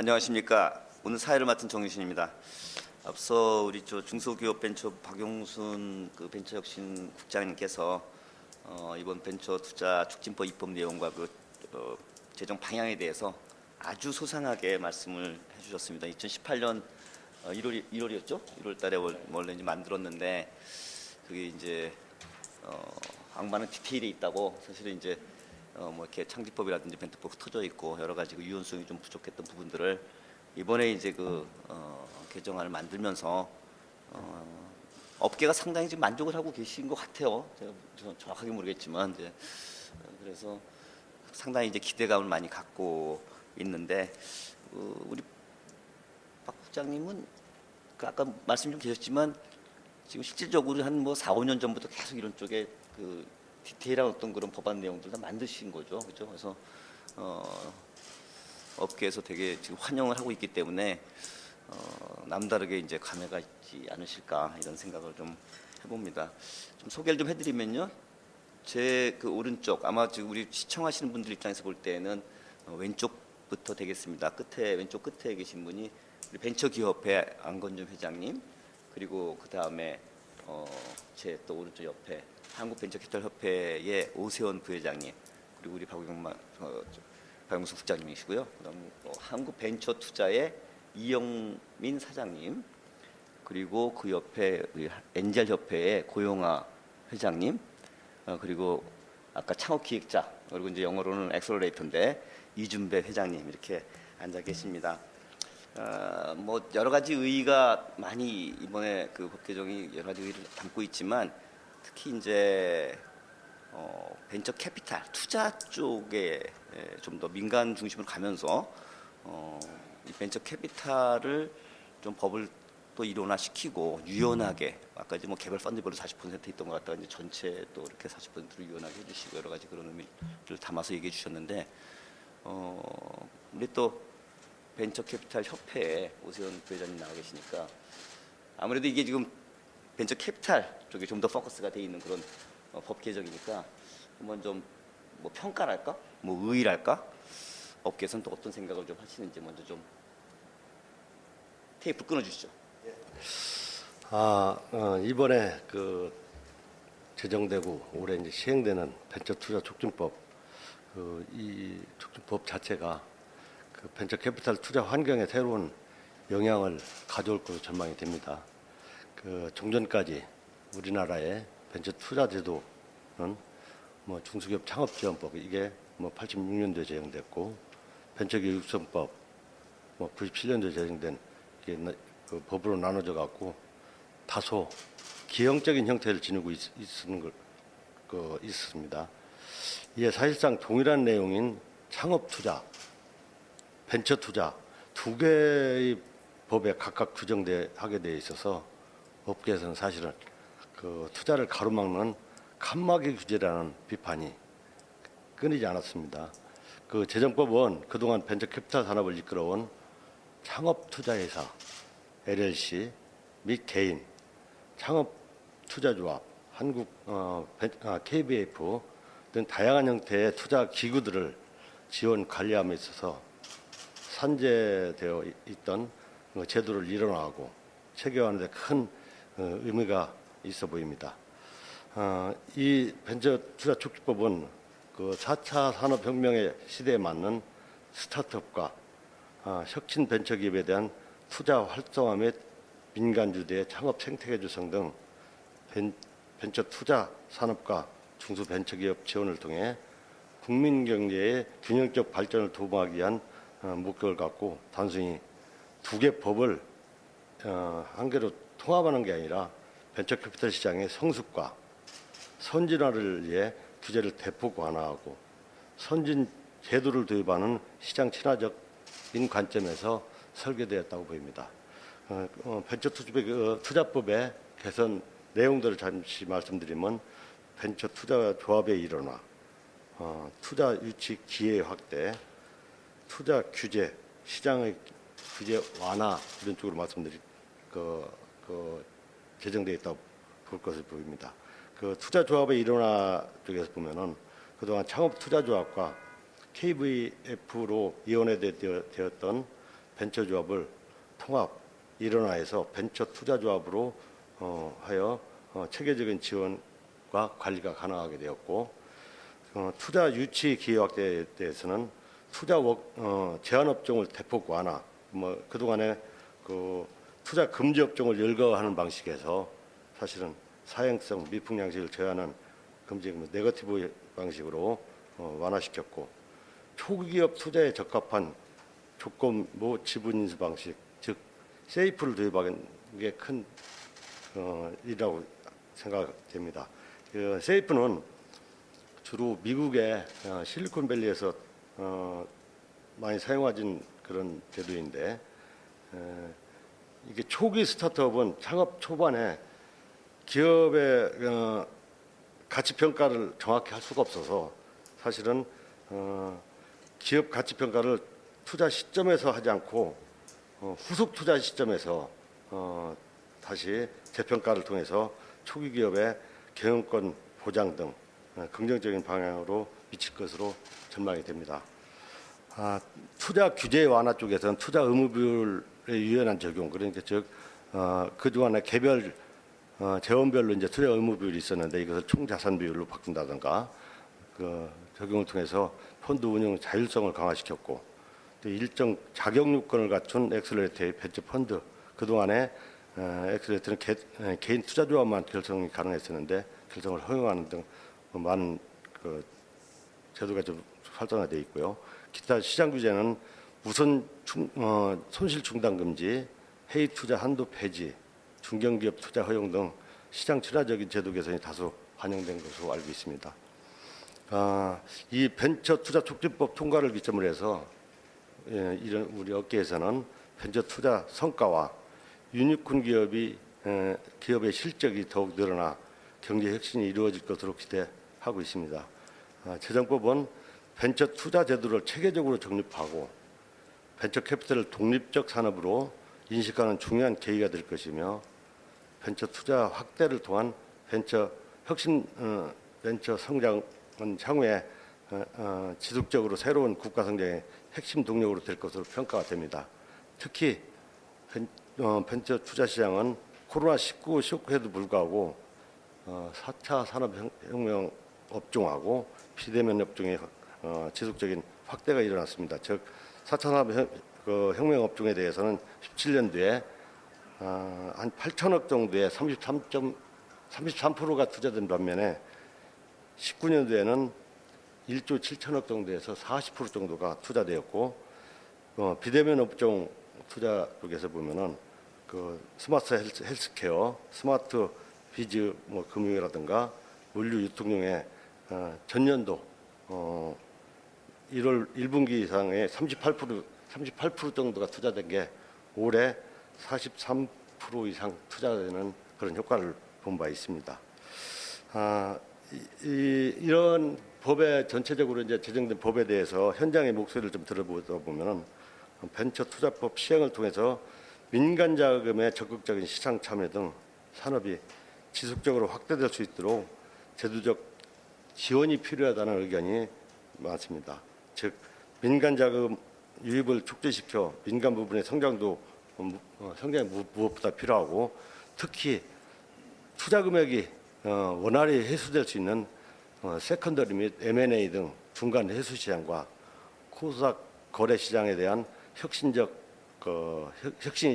안녕하십니까. 오늘 사회를 맡은 정유신입니다. 앞서 우리 중소기업 벤처 박용순 벤처혁신 국장님께서 이번 벤처 투자 촉진법 입법 내용과 재정 방향에 대해서 아주 소상하게 말씀을 해주셨습니다. 2018년 1월이었죠? 1월달에 원래 이제 만들었는데 그게 이제 악마는 디테일에 있다고. 사실은 이제 뭐 이렇게 창지법이라든지 벤트법 흩어져 있고 여러 가지 유연성이 좀 부족했던 부분들을 이번에 이제 개정안을 만들면서 업계가 상당히 지금 만족을 하고 계신 것 같아요. 제가 정확하게 모르겠지만 이제 그래서 상당히 이제 기대감을 많이 갖고 있는데 우리 박 국장님은 아까 말씀 좀 계셨지만 지금 실질적으로 한 4, 5년 전부터 계속 이런 쪽에 디테일한 어떤 그런 법안 내용들 다 만드신 거죠, 그렇죠? 그래서 업계에서 되게 지금 환영을 하고 있기 때문에 남다르게 이제 감회가 있지 않으실까 이런 생각을 좀 해봅니다. 좀 소개를 좀 해드리면요, 제 오른쪽 아마 지금 우리 시청하시는 분들 입장에서 볼 때는 왼쪽부터 되겠습니다. 왼쪽 끝에 계신 분이 우리 벤처기업회 안건준 회장님, 그리고 그 다음에 제 또 오른쪽 옆에 한국벤처캐피탈협회의 오세원 부회장님, 그리고 우리 박용수 국장님이시고요. 그다음 한국벤처투자의 이영민 사장님, 그리고 그 옆에 우리 엔젤협회의 고용아 회장님, 그리고 아까 창업기획자, 그리고 이제 영어로는 엑셀러레이터인데 이준배 회장님 이렇게 앉아 계십니다. 뭐 여러 가지 의의가 많이 이번에 법 개정이 여러 가지 의의를 담고 있지만 특히 이제 벤처 캐피탈 투자 쪽에 좀 더 민간 중심으로 가면서 이 벤처 캐피탈을 좀 법을 또 일원화시키고 유연하게, 아까 이제 개별 펀드별로 40% 있던 것 같다가 이제 전체 또 이렇게 40%로 유연하게 해주시고 여러 가지 그런 의미를 담아서 얘기해 주셨는데 우리 또 벤처 캐피탈 협회에 오세훈 부회장님 나와 계시니까 아무래도 이게 지금 벤처 캐피탈 쪽에 좀 더 포커스가 돼 있는 그런 법 개정이니까 한번 좀 평가랄까, 의의랄까, 업계에서는 또 어떤 생각을 좀 하시는지 먼저 좀 테이프 끊어주시죠. 이번에 제정되고 올해 이제 시행되는 벤처 투자 촉진법, 이 촉진법 자체가 벤처 캐피탈 투자 환경에 새로운 영향을 가져올 것으로 전망이 됩니다. 종전까지 우리나라의 벤처 투자 제도는 중소기업 창업지원법, 이게 86년도에 제정됐고, 벤처기업 육성법 97년도에 제정된 이게 법으로 나눠져 갖고 다소 기형적인 형태를 지니고 있습니다. 이게 사실상 동일한 내용인 창업 투자, 벤처 투자 두 개의 법에 각각 규정하게 되어 있어서 업계에서는 사실은 투자를 가로막는 칸막이 규제라는 비판이 끊이지 않았습니다. 재정법은 그동안 벤처 캐피탈 산업을 이끌어온 창업투자회사, LLC 및 개인, 창업투자조합, KBF 등 다양한 형태의 투자 기구들을 지원 관리함에 있어서 산재되어 있던 제도를 일원화하고 체계화하는 데 큰 의미가 있어 보입니다. 이 벤처 투자 촉진법은 4차 산업혁명의 시대에 맞는 스타트업과 혁신 벤처기업에 대한 투자 활성화 및 민간 주도의 창업 생태계 조성 등 벤처 투자 산업과 중소벤처기업 지원을 통해 국민 경제의 균형적 발전을 도모하기 위한 목표를 갖고 단순히 두 개 법을 한 개로 통합하는 게 아니라 벤처 캐피탈 시장의 성숙과 선진화를 위해 규제를 대폭 완화하고 선진 제도를 도입하는 시장 친화적인 관점에서 설계되었다고 보입니다. 벤처 투자법의 개선 내용들을 잠시 말씀드리면, 벤처 투자 조합의 일원화, 투자 유치 기회 확대, 투자 규제, 시장의 규제 완화, 이런 쪽으로 개정되어 있다고 볼 것을 보입니다. 투자 조합의 일원화 쪽에서 보면은 그동안 창업 투자 조합과 KVF로 이원화되었던 벤처조합을 통합 일원화해서 벤처 투자조합으로 하여 체계적인 지원과 관리가 가능하게 되었고, 투자 유치 기회 확대에 대해서는 제한 업종을 대폭 완화, 그동안에 그 투자 금지 업종을 열거하는 방식에서 사실은 사행성 미풍양식을 제한한 금지 네거티브 방식으로 완화시켰고, 초기업 투자에 적합한 조건부 지분 인수 방식, 즉 세이프를 도입하는 게 큰 일이라고 생각됩니다. 세이프는 주로 미국의 실리콘밸리에서 많이 사용하진 그런 제도인데, 이게 초기 스타트업은 창업 초반에 기업의 가치 평가를 정확히 할 수가 없어서 사실은 기업 가치 평가를 투자 시점에서 하지 않고 후속 투자 시점에서 다시 재평가를 통해서 초기 기업의 경영권 보장 등 긍정적인 방향으로 미칠 것으로 전망이 됩니다. 투자 규제 완화 쪽에서는 투자 의무 비율의 유연한 적용, 그러니까 즉 그동안에 개별 재원별로 이제 투자 의무 비율이 있었는데 이것을 총 자산 비율로 바꾼다든가 그 적용을 통해서 펀드 운영 자율성을 강화시켰고, 또 일정 자격 요건을 갖춘 엑셀러레이터의 벤처 펀드, 그동안에 엑셀러레이터는 개인 투자조합만 결성이 가능했었는데 결성을 허용하는 등 많은 그 제도가 좀 활성화되어 있고요. 기타 시장 규제는 우선 손실 중단 금지, 해이 투자 한도 폐지, 중견기업 투자 허용 등 시장 친화적인 제도 개선이 다소 반영된 것으로 알고 있습니다. 이 벤처 투자 촉진법 통과를 기점으로 해서 이런 우리 업계에서는 벤처 투자 성과와 유니콘 기업의 실적이 더욱 늘어나 경제 혁신이 이루어질 것으로 기대하고 있습니다. 재정법은 벤처 투자 제도를 체계적으로 정립하고 벤처 캐피탈을 독립적 산업으로 인식하는 중요한 계기가 될 것이며, 벤처 투자 확대를 통한 벤처 성장은 향후에 지속적으로 새로운 국가 성장의 핵심 동력으로 될 것으로 평가가 됩니다. 특히 벤처 투자 시장은 코로나19 쇼크에도 불구하고 4차 산업혁명 업종하고 비대면 업종의 지속적인 확대가 일어났습니다. 즉 4차 산업혁명 업종에 대해서는 17년도에 한 8천억 정도의 33%가 투자된 반면에 19년도에는 1조 7천억 정도에서 40% 정도가 투자되었고, 비대면 업종 투자 쪽에서 보면은 그 스마트 헬스케어, 스마트 비즈 금융이라든가 물류 유통용의 전년도 1월 1분기 이상의 38% 정도가 투자된 게 올해 43% 이상 투자되는 그런 효과를 본 바 있습니다. 이런 법에 전체적으로 이제 제정된 법에 대해서 현장의 목소리를 좀 들어보다 보면은 벤처 투자법 시행을 통해서 민간 자금의 적극적인 시장 참여 등 산업이 지속적으로 확대될 수 있도록 제도적 지원이 필요하다는 의견이 많습니다. 즉 민간 자금 유입을 촉진시켜 민간 부분의 성장이 무엇보다 필요하고, 특히 투자 금액이 원활히 회수될 수 있는 세컨더리 및 M&A 등 중간 회수 시장과 코스닥 거래 시장에 대한 혁신이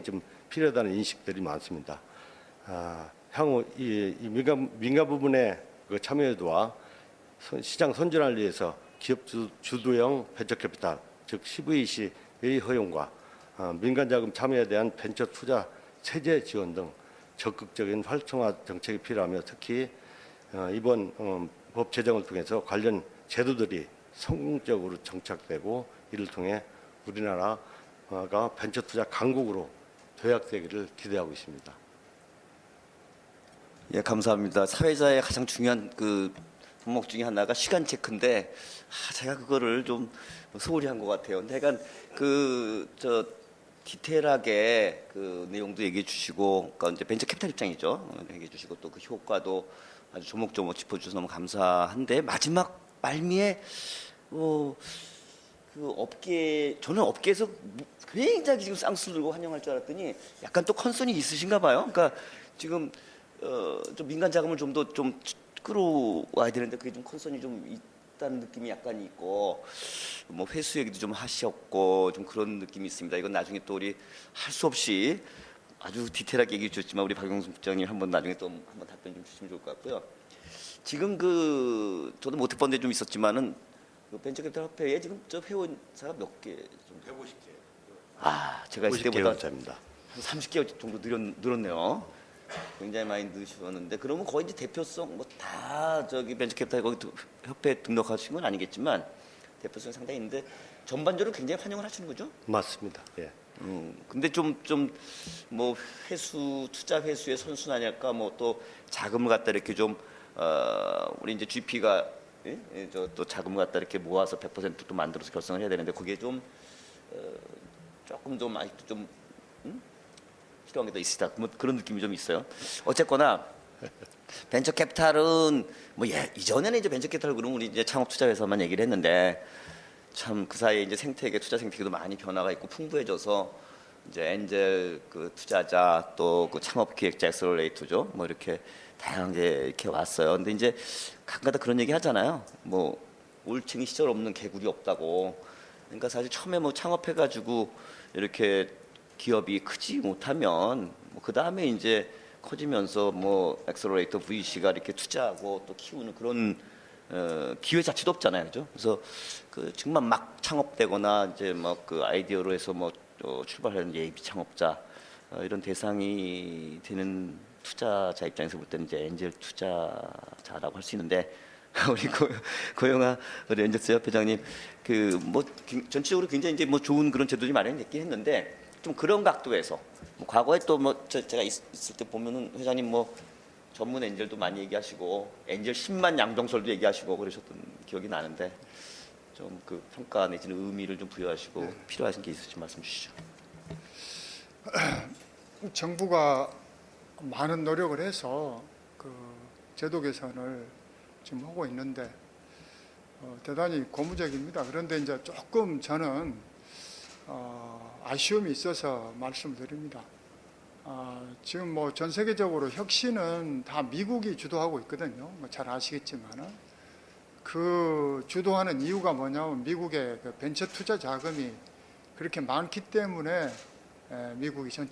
좀 필요하다는 인식들이 많습니다. 향후 이 민간 부분의 그 참여도와 시장 선진화를 위해서 기업 주도형 벤처 캐피탈, 즉 CVC의 허용과 민간 자금 참여에 대한 벤처 투자 세제 지원 등 적극적인 활성화 정책이 필요하며, 특히 이번 법 제정을 통해서 관련 제도들이 성공적으로 정착되고 이를 통해 우리나라가 벤처 투자 강국으로 도약되기를 기대하고 있습니다. 예, 감사합니다. 사회자의 가장 중요한 그 품목 중에 하나가 시간 체크인데, 제가 그거를 좀 소홀히 한 것 같아요. 근데 약간 디테일하게 그 내용도 얘기해 주시고, 그러니까 이제 벤처 캐피탈 입장이죠. 얘기해 주시고 또 그 효과도 아주 조목조목 짚어주셔서 너무 감사한데, 마지막 말미에 그 그 업계 저는 업계에서 굉장히 지금 쌍수 들고 환영할 줄 알았더니 약간 또 컨선이 있으신가 봐요. 그러니까 지금 좀 민간 자금을 좀 더 좀 끌어와야 되는데 그게 좀 컨선이 좀 있다는 느낌이 약간 있고 뭐 회수 얘기도 좀 하셨고 좀 그런 느낌이 있습니다. 이건 나중에 또 우리 할 수 없이 아주 디테일하게 얘기해 주셨지만 우리 박영수 국장님 한번 나중에 또 한번 답변 좀 주시면 좋을 것 같고요. 지금 그 저도 모태펀드에 좀 있었지만은 그 벤처캐피탈 협회에 지금 저 회원사가 몇 개 정도? 150개. 아, 제가 있을 때보다 회원자입니다. 한 30개 정도 늘었네요. 굉장히 많이 늘으셨는데 그러면 거의 이제 대표성 뭐 다 저기 벤처캐피탈 거기 협회에 등록하신 건 아니겠지만 대표성 상당히 있는데 전반적으로 굉장히 환영을 하시는 거죠? 맞습니다. 예. 근데 좀 뭐 회수 투자 회수의 선순환일까 뭐 또 자금을 갖다 이렇게 좀 우리 이제 GP가 저 또 자금을 갖다 이렇게 모아서 100%또 만들어서 결성을 해야 되는데 그게 좀 조금 좀 아직도 좀 필요한 게 더 있으다. 뭐 그런 느낌이 좀 있어요. 어쨌거나 벤처 캐피탈은 뭐 이전에는 이제 벤처 캐피탈 그러면 우리 이제 창업 투자 회사만 얘기를 했는데 참 그 사이에 이제 생태계 투자 생태계도 많이 변화가 있고 풍부해져서 이제 엔젤 그 투자자 또 그 창업 기획자 엑셀러레이터죠. 뭐 이렇게 다양한 게 이렇게 왔어요. 근데 이제 가끔가다 그런 얘기 하잖아요. 뭐 올챙이 시절 없는 개구리 없다고. 그러니까 사실 처음에 뭐 창업해가지고 이렇게 기업이 크지 못하면 뭐 그 다음에 이제 커지면서 뭐 엑셀러레이터 VC가 이렇게 투자하고 또 키우는 그런 기회 자체도 없잖아요, 그죠? 그래서 그 정말 막 창업되거나 이제 막 그 아이디어로 해서 뭐 출발하는 예비 창업자 이런 대상이 되는 투자자 입장에서 볼 때는 이제 엔젤 투자자라고 할 수 있는데 우리 고영아 우리 엔젤스 협회장님 그 뭐 전체적으로 굉장히 이제 뭐 좋은 그런 제도들이 마련됐긴 했는데 좀 그런 각도에서 뭐 과거에 또 뭐 제가 있을 때 보면은 회장님 뭐 전문 엔젤도 많이 얘기하시고 엔젤 10만 양정설도 얘기하시고 그러셨던 기억이 나는데 좀 그 평가 내지는 의미를 좀 부여하시고 필요하신 게 있으시면 말씀 주시죠. 정부가 많은 노력을 해서 그 제도 개선을 지금 하고 있는데 대단히 고무적입니다. 그런데 이제 조금 저는 아쉬움이 있어서 말씀드립니다. 지금 뭐 전 세계적으로 혁신은 다 미국이 주도하고 있거든요. 뭐 잘 아시겠지만은 그 주도하는 이유가 뭐냐면 미국의 그 벤처 투자 자금이 그렇게 많기 때문에 미국이 전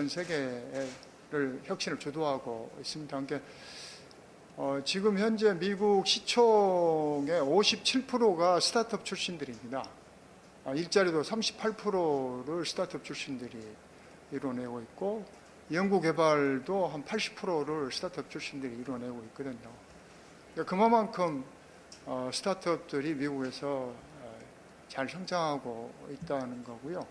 세계를 혁신을 주도하고 있습니다. 그러니까 지금 현재 미국 시총의 57%가 스타트업 출신들입니다. 일자리도 38%를 스타트업 출신들이 이뤄내고 있고 연구개발도 한 80%를 스타트업 출신들이 이뤄내고 있거든요. 그러니까 그만큼 스타트업들이 미국에서 잘 성장하고 있다는 거고요.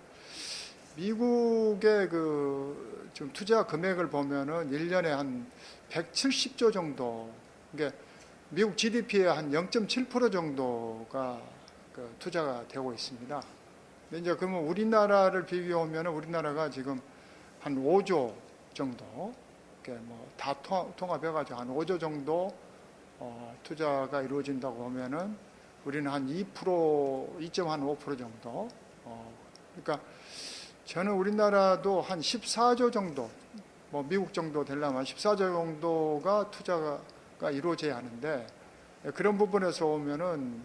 미국의 그 지금 투자 금액을 보면은 1년에 한 170조 정도, 그러니까 미국 GDP의 한 0.7% 정도가 그 투자가 되고 있습니다. 근데 이제 그러면 우리나라를 비교하면 우리나라가 지금 한 5조 정도, 이렇게 뭐 다 통합해가지고 한 5조 정도 투자가 이루어진다고 하면은 우리는 한 2.5% 정도. 그러니까 저는 우리나라도 한 14조 정도, 뭐 미국 정도 되려면 14조 정도가 투자가 이루어져야 하는데 그런 부분에서 오면은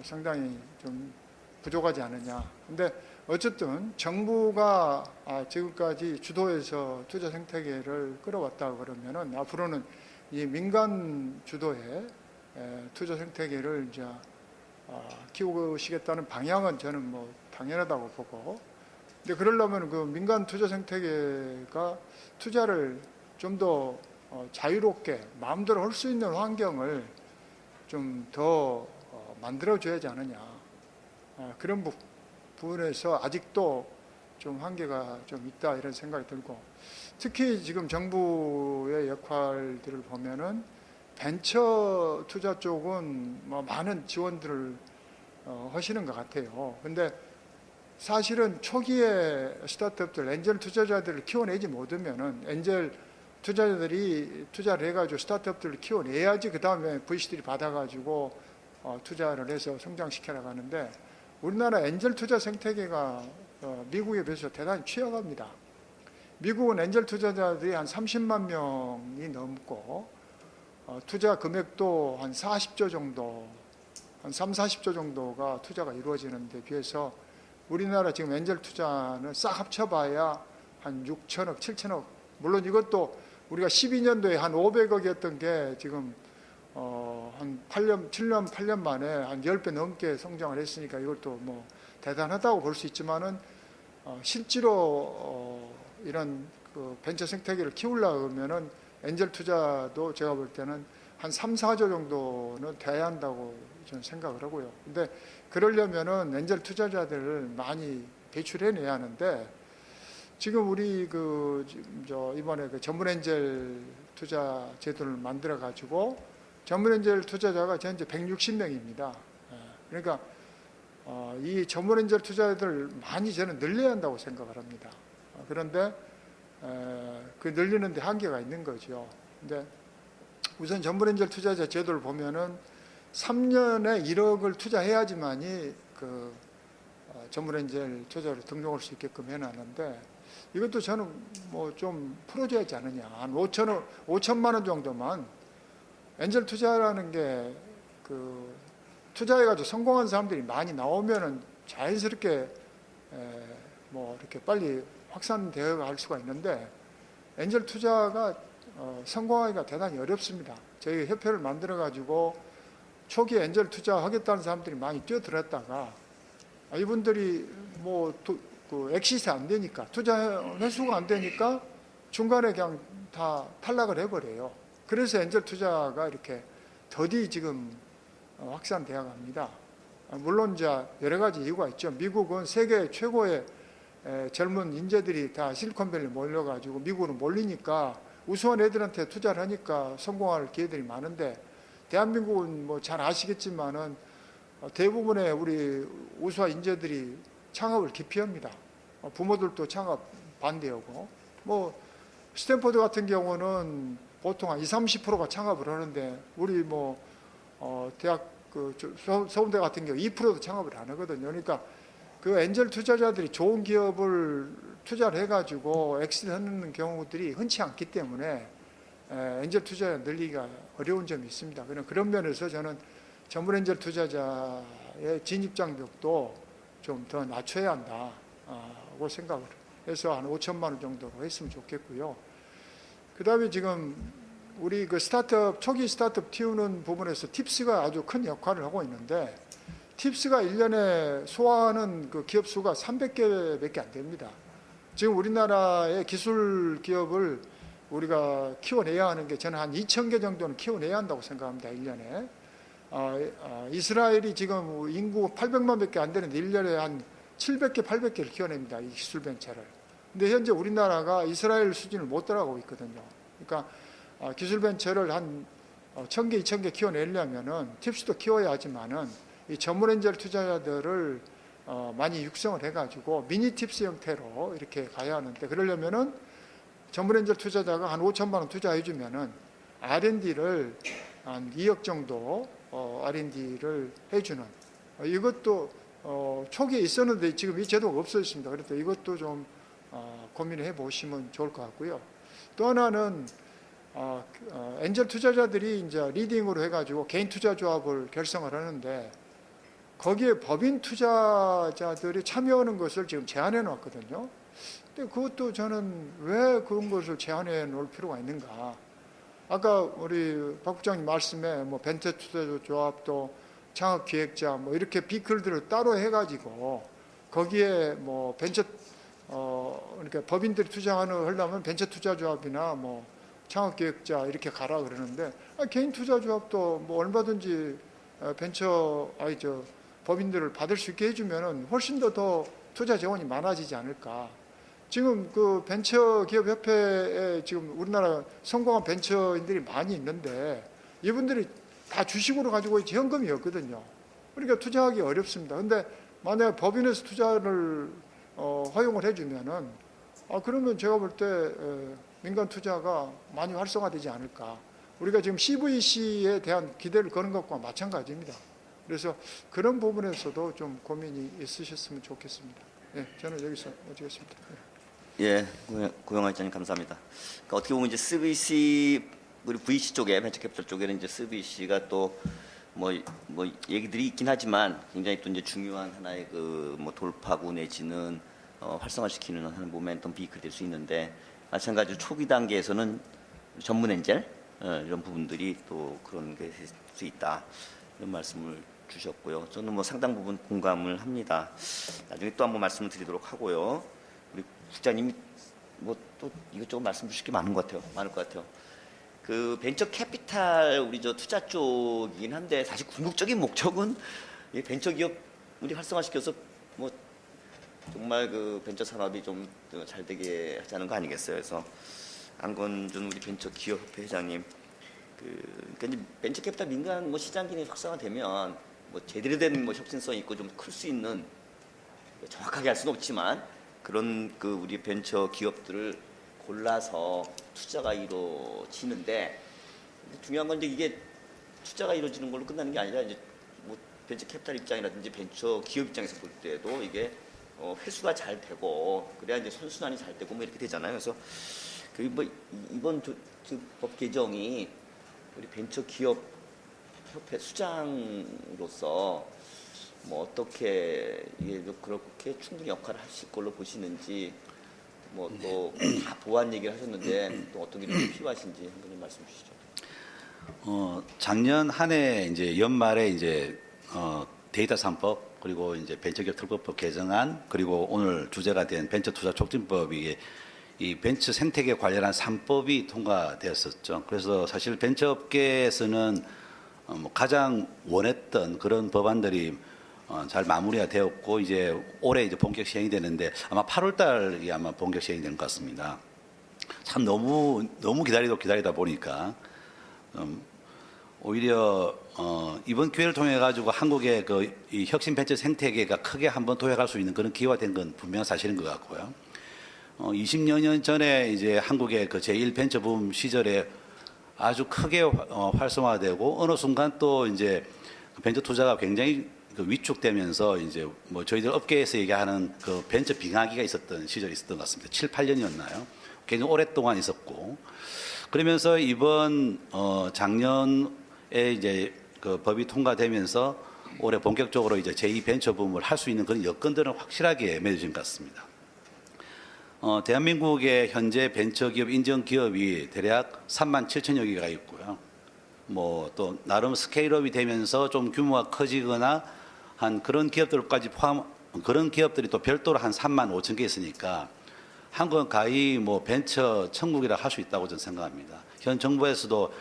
상당히 좀 부족하지 않느냐. 근데 어쨌든 정부가 지금까지 주도해서 투자 생태계를 끌어왔다 그러면은 앞으로는 이 민간 주도의 투자 생태계를 이제 키우시겠다는 방향은 저는 뭐 당연하다고 보고, 근데 그러려면 그 민간 투자 생태계가 투자를 좀 더 자유롭게 마음대로 할 수 있는 환경을 좀 더 만들어줘야지 않느냐. 그런 부분에서 아직도 좀 한계가 좀 있다 이런 생각이 들고, 특히 지금 정부의 역할들을 보면은 벤처 투자 쪽은 뭐 많은 지원들을 하시는 것 같아요. 근데 사실은 초기에 스타트업들, 엔젤 투자자들을 키워내지 못하면은 엔젤 투자자들이 투자를 해가지고 스타트업들을 키워내야지 그 다음에 VC들이 받아가지고 투자를 해서 성장시켜나가는데 우리나라 엔젤 투자 생태계가 미국에 비해서 대단히 취약합니다. 미국은 엔젤 투자자들이 한 30만 명이 넘고 투자 금액도 한 40조 정도, 한 3, 40조 정도가 투자가 이루어지는 데 비해서 우리나라 지금 엔젤 투자는 싹 합쳐봐야 한 6천억, 7천억. 물론 이것도 우리가 12년도에 한 500억이었던 게 지금 한 8년, 7년, 8년 만에 한 10배 넘게 성장을 했으니까 이것도 뭐 대단하다고 볼 수 있지만은 실제로 이런 그 벤처 생태계를 키우려면은 엔젤 투자도 제가 볼 때는 한 3, 4조 정도는 돼야 한다고 저는 생각을 하고요. 근데 그러려면은 엔젤 투자자들을 많이 배출해내야 하는데 지금 우리 이번에 그 전문 엔젤 투자 제도를 만들어 가지고 전문 엔젤 투자자가 현재 160명입니다. 그러니까 이 전문 엔젤 투자자들을 많이 저는 늘려야 한다고 생각을 합니다. 그런데 그 늘리는 데 한계가 있는 거죠. 근데 우선 전문 엔젤 투자자 제도를 보면은 3년에 1억을 투자해야지만이 그 전문 엔젤 투자를 등록할 수 있게끔 해놨는데 이것도 저는 뭐 좀 풀어줘야 하지 않느냐. 한 5천만 원 정도만 엔젤 투자라는 게 그 투자해가지고 성공한 사람들이 많이 나오면은 자연스럽게 뭐 이렇게 빨리 확산되어 갈 수가 있는데 엔젤 투자가 성공하기가 대단히 어렵습니다. 저희 협회를 만들어 가지고 초기에 엔젤 투자 하겠다는 사람들이 많이 뛰어들었다가 이분들이 뭐 그 엑시스 안 되니까 투자 회수가 안 되니까 중간에 그냥 다 탈락을 해버려요. 그래서 엔젤 투자가 이렇게 더디 지금 확산되어 갑니다. 물론 이제 여러 가지 이유가 있죠. 미국은 세계 최고의 젊은 인재들이 다 실리콘밸리 몰려가지고 미국으로 몰리니까 우수한 애들한테 투자를 하니까 성공할 기회들이 많은데 대한민국은 뭐 잘 아시겠지만은 대부분의 우리 우수한 인재들이 창업을 기피합니다. 부모들도 창업 반대하고 뭐 스탠포드 같은 경우는 보통 한 20, 30%가 창업을 하는데 우리 뭐 대학 그 서울대 같은 경우 2%도 창업을 안 하거든요. 그러니까 그 엔젤 투자자들이 좋은 기업을 투자를 해가지고 엑시트하는 경우들이 흔치 않기 때문에 엔젤 투자자 늘리기가 어려운 점이 있습니다. 그런 면에서 저는 전문 엔젤 투자자의 진입 장벽도 좀 더 낮춰야 한다고 생각을 해서 한 5천만 원 정도로 했으면 좋겠고요. 그 다음에 지금 우리 그 초기 스타트업 띄우는 부분에서 팁스가 아주 큰 역할을 하고 있는데 팁스가 1년에 소화하는 그 기업 수가 300개밖에 안 됩니다. 지금 우리나라의 기술 기업을 우리가 키워내야 하는 게 저는 한 2,000개 정도는 키워내야 한다고 생각합니다. 1년에. 이스라엘이 지금 인구 800만밖에 안 되는데 1년에 한 700개, 800개를 키워냅니다. 이 기술 벤처를. 근데 현재 우리나라가 이스라엘 수준을 못 따라가고 있거든요. 그러니까 기술 벤처를 한 1,000개, 2,000개 키워내려면은 팁스도 키워야 하지만은 이 전문 엔젤 투자자들을 많이 육성을 해가지고 미니 팁스 형태로 이렇게 가야 하는데 그러려면은 전문 엔젤 투자자가 한 5천만 원 투자해주면은 R&D를 한 2억 정도 R&D를 해주는 이것도 초기에 있었는데 지금 이 제도가 없어졌습니다. 그래서 이것도 좀 고민해 보시면 좋을 것 같고요. 또 하나는 엔젤 투자자들이 이제 리딩으로 해가지고 개인 투자 조합을 결성을 하는데 거기에 법인 투자자들이 참여하는 것을 지금 제한해 놨거든요. 근데 그것도 저는 왜 그런 것을 제한해 놓을 필요가 있는가? 아까 우리 박 부장님 말씀에 뭐 벤처 투자 조합도 창업 기획자 뭐 이렇게 비클들을 따로 해가지고 거기에 뭐 벤처 그러니까 법인들이 하려면 벤처 투자 조합이나 뭐 창업 기획자 이렇게 가라 그러는데 개인 투자 조합도 뭐 얼마든지 법인들을 받을 수 있게 해주면은 훨씬 더 투자 재원이 많아지지 않을까. 지금 그 벤처 기업 협회에 지금 우리나라 성공한 벤처인들이 많이 있는데 이분들이 다 주식으로 가지고 있지 현금이 없거든요. 그러니까 투자하기 어렵습니다. 근데 만약에 법인에서 투자를 허용을 해주면은 그러면 제가 볼 때 민간 투자가 많이 활성화되지 않을까. 우리가 지금 CVC에 대한 기대를 거는 것과 마찬가지입니다. 그래서 그런 부분에서도 좀 고민이 있으셨으면 좋겠습니다. 예, 저는 여기서 마치겠습니다. 예, 고영하 이사님 감사합니다. 그러니까 어떻게 보면 이제 CVC 우리 VC 쪽에 벤처캐피탈 쪽에는 이제 CVC가 또 뭐 얘기들이 있긴 하지만 굉장히 또 이제 중요한 하나의 그 뭐 돌파구 내지는 활성화시키는 하는 모멘텀 비클이 될 수 있는데 마찬가지로 초기 단계에서는 전문 엔젤 이런 부분들이 또 그런 게 될 수 있다 이런 말씀을 주셨고요. 저는 뭐 상당 부분 공감을 합니다. 나중에 또 한번 말씀을 드리도록 하고요. 우리 국장님이 뭐 또 이것저것 말씀 주실 게 많을 것 같아요. 그 벤처 캐피탈 우리 저 투자 쪽이긴 한데 사실 궁극적인 목적은 이 벤처 기업 우리 활성화시켜서 뭐 정말 그 벤처 산업이 좀 잘 되게 하자는 거 아니겠어요? 그래서 안건준 우리 벤처 기업협회 회장님 그러니까 이제 벤처 캐피탈 민간 뭐 시장 기능이 활성화되면 뭐 제대로 된 뭐 혁신성 있고 좀 클 수 있는 정확하게 할 수는 없지만 그런 그 우리 벤처 기업들을 골라서 투자가 이루어지는데 중요한 건 이제 이게 투자가 이루어지는 걸로 끝나는 게 아니라 이제 뭐 벤처 캐피탈 입장이라든지 벤처 기업 입장에서 볼 때도 이게 회수가 잘 되고 그래야 이제 선순환이 잘 되고 뭐 이렇게 되잖아요. 그래서 그 뭐 이번 법 개정이 우리 벤처 기업 협회 수장으로서 뭐 어떻게 이게 그렇게 충분히 역할을 하실 걸로 보시는지 뭐 또 다 보완 얘기를 하셨는데 또 어떤 게 좀 필요하신지 한번 말씀 주시죠. 작년 한 해 이제 연말에 이제 데이터 3법 그리고 이제 벤처기업 특별법 개정안 그리고 오늘 주제가 된 벤처 투자 촉진법이 이 벤처 생태계 관련한 3법이 통과되었었죠. 그래서 사실 벤처업계에서는 뭐 가장 원했던 그런 법안들이 잘 마무리가 되었고 이제 올해 이제 본격 시행이 되는데 아마 8월 달이 아마 본격 시행이 되는 것 같습니다. 참 너무 기다리다 보니까 오히려 이번 기회를 통해 가지고 한국의 그 이 혁신 벤처 생태계가 크게 한번 도약할 수 있는 그런 기회가 된 건 분명한 사실인 것 같고요. 20여 년 전에 이제 한국의 그 제1 벤처 붐 시절에 아주 크게 활성화되고 어느 순간 또 이제 벤처 투자가 굉장히 그 위축되면서 이제 뭐 저희들 업계에서 얘기하는 그 벤처 빙하기가 있었던 시절이 있었던 것 같습니다. 7, 8년이었나요? 굉장히 오랫동안 있었고 그러면서 이번 작년에 이제 그 법이 통과되면서 올해 본격적으로 이제 제2 벤처 붐을 할 수 있는 그런 여건들은 확실하게 맺어진 것 같습니다. 대한민국의 현재 벤처기업 인정 기업이 대략 3만 7천여 개가 있고요. 뭐 또 나름 스케일업이 되면서 좀 규모가 커지거나 한 그런 기업들까지 그런 기업들이 또 별도로 한 3만 5천 개 있으니까 한국은 가히 뭐 벤처 천국이라 할 수 있다고 저는 생각합니다. 현 정부에서도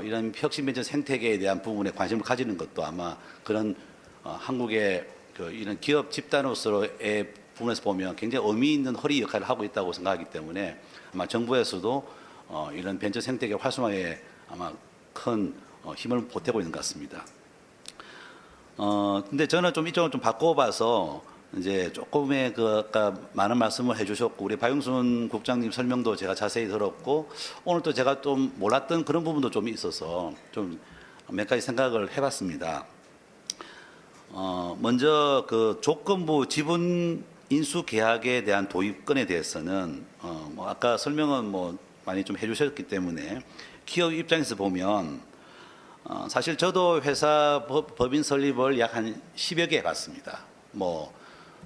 이런 혁신 벤처 생태계에 대한 부분에 관심을 가지는 것도 아마 그런 한국의 그 이런 기업 집단으로서의 부분에서 보면 굉장히 의미 있는 허리 역할을 하고 있다고 생각하기 때문에 아마 정부에서도 이런 벤처 생태계 활성화에 아마 큰 힘을 보태고 있는 것 같습니다. 근데 저는 좀 이쪽을 좀 바꿔봐서 이제 조금의 그 아까 많은 말씀을 해주셨고 우리 박영순 국장님 설명도 제가 자세히 들었고 오늘 또 제가 좀 몰랐던 그런 부분도 좀 있어서 좀 몇 가지 생각을 해봤습니다. 먼저 그 조건부 지분 인수 계약에 대한 도입건에 대해서는 뭐 아까 설명은 뭐 많이 좀 해주셨기 때문에 기업 입장에서 보면 사실 저도 회사 법인 설립을 약 한 10여 개 해봤습니다. 뭐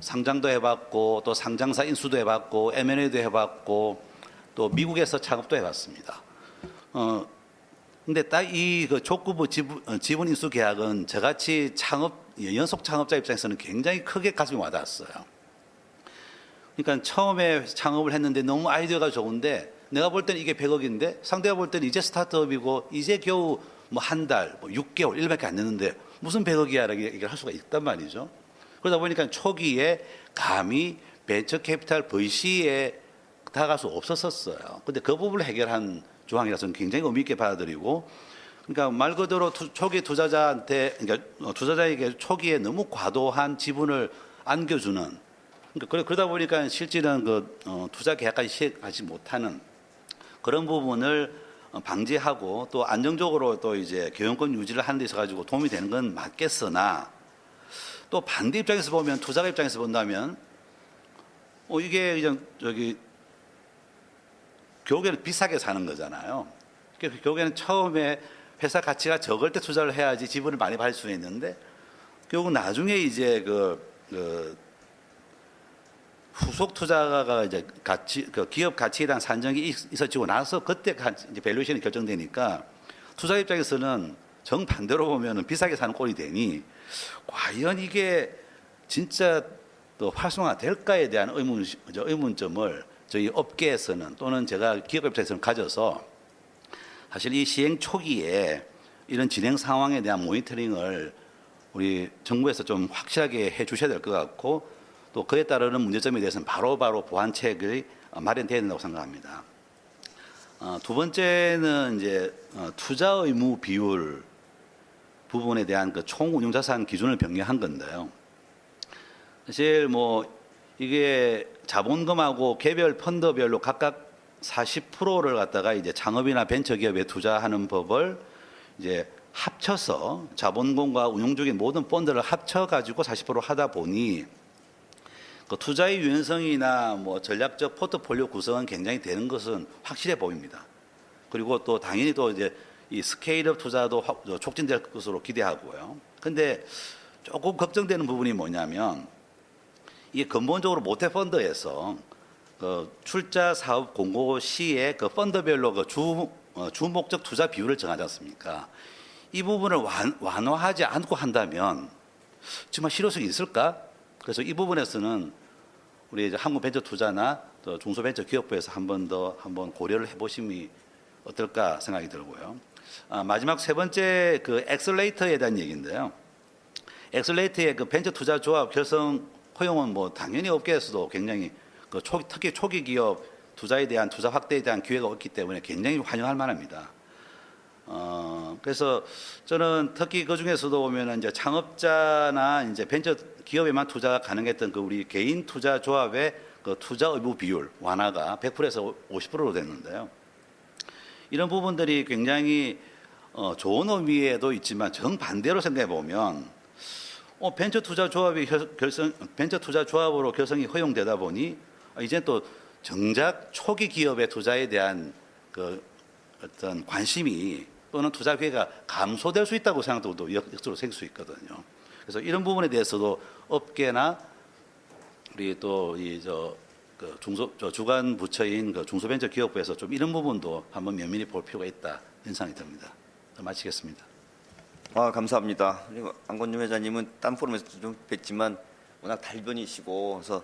상장도 해봤고 또 상장사 인수도 해봤고 M&A도 해봤고 또 미국에서 창업도 해봤습니다. 근데 딱 이 그 족구부 지분 인수 계약은 저같이 연속 창업자 입장에서는 굉장히 크게 가슴이 와닿았어요. 그러니까 처음에 창업을 했는데 너무 아이디어가 좋은데 내가 볼 때는 이게 100억인데 상대가 볼 때는 이제 스타트업이고 이제 겨우 뭐 한 달, 뭐 6개월, 1밖에 안 됐는데 무슨 100억이야라고 얘기를 할 수가 있단 말이죠. 그러다 보니까 초기에 감히 벤처 캐피탈 VC에 다가갈 수 없었어요. 근데 그 부분을 해결한 조항이라서 굉장히 의미 있게 받아들이고 그러니까 말 그대로 초기 투자자한테 그러니까 투자자에게 초기에 너무 과도한 지분을 안겨주는 그러니까 그러다 보니까 실질은 그 투자 계약까지 시행하지 못하는 그런 부분을 방지하고 또 안정적으로 또 이제 경영권 유지를 하는 데 있어 가지고 도움이 되는 건 맞겠으나 또 반대 입장에서 보면 투자자 입장에서 본다면 이게 그냥 저기 결국에는 비싸게 사는 거잖아요. 그러니까 결국에는 처음에 회사 가치가 적을 때 투자를 해야지 지분을 많이 받을 수 있는데 결국 나중에 이제 그 후속 투자가 이제 그 기업 가치에 대한 산정이 있어지고 나서 그때 이제 밸류에이션이 결정되니까 투자 입장에서는 정반대로 보면은 비싸게 사는 꼴이 되니 과연 이게 진짜 또 활성화될까에 대한 의문점을 저희 업계에서는 또는 제가 기업 입장에서는 가져서 사실 이 시행 초기에 이런 진행 상황에 대한 모니터링을 우리 정부에서 좀 확실하게 해 주셔야 될 것 같고 또 그에 따르는 문제점에 대해서는 바로바로 보완책이 마련돼야 된다고 생각합니다. 두 번째는 이제 투자 의무 비율 부분에 대한 그 총 운용자산 기준을 변경한 건데요. 사실 뭐 이게 자본금하고 개별 펀드별로 각각 40%를 갖다가 이제 창업이나 벤처기업에 투자하는 법을 이제 합쳐서 자본금과 운용적인 모든 펀드를 합쳐가지고 40% 하다 보니 그 투자의 유연성이나 뭐 전략적 포트폴리오 구성은 굉장히 되는 것은 확실해 보입니다. 그리고 또 당연히 또 이제 이 스케일업 투자도 촉진될 것으로 기대하고요. 근데 조금 걱정되는 부분이 뭐냐면 이게 근본적으로 모태펀드에서 그 출자 사업 공고 시에 그 펀드별로 그 주 목적 투자 비율을 정하지 않습니까? 이 부분을 완화하지 않고 한다면 정말 실효성이 있을까? 그래서 이 부분에서는 우리 이제 한국벤처투자나 또 중소벤처기업부에서 한번 고려를 해보심이 어떨까 생각이 들고요. 마지막 세 번째 그 엑셀레이터에 대한 얘기인데요. 엑셀레이터의 그 벤처투자 조합 결성 허용은 뭐 당연히 업계에서도 굉장히 그 특히 초기 기업 투자에 대한 투자 확대에 대한 기회가 없기 때문에 굉장히 환영할 만합니다. 그래서 저는 특히 그 중에서도 보면은 이제 창업자나 이제 벤처 기업에만 투자가 가능했던 그 우리 개인 투자 조합의 그 투자 의무 비율 완화가 100%에서 50%로 됐는데요. 이런 부분들이 굉장히 좋은 의미에도 있지만 정반대로 생각해 보면 벤처 투자 조합이 벤처 투자 조합으로 결성이 허용되다 보니 이제 또 정작 초기 기업의 투자에 대한 그 어떤 관심이 또는 투자 기회가 감소될 수 있다고 생각도 역으로 생길 수 있거든요. 그래서 이런 부분에 대해서도 업계나 우리 또 이 주간 부처인 그 중소벤처기업부에서 좀 이런 부분도 한번 면밀히 볼 필요가 있다 이런 생각이 듭니다. 마치겠습니다. 감사합니다. 그리고 안건준 회장님은 딴 포럼에서도 좀 뵀지만 워낙 달변이시고 그래서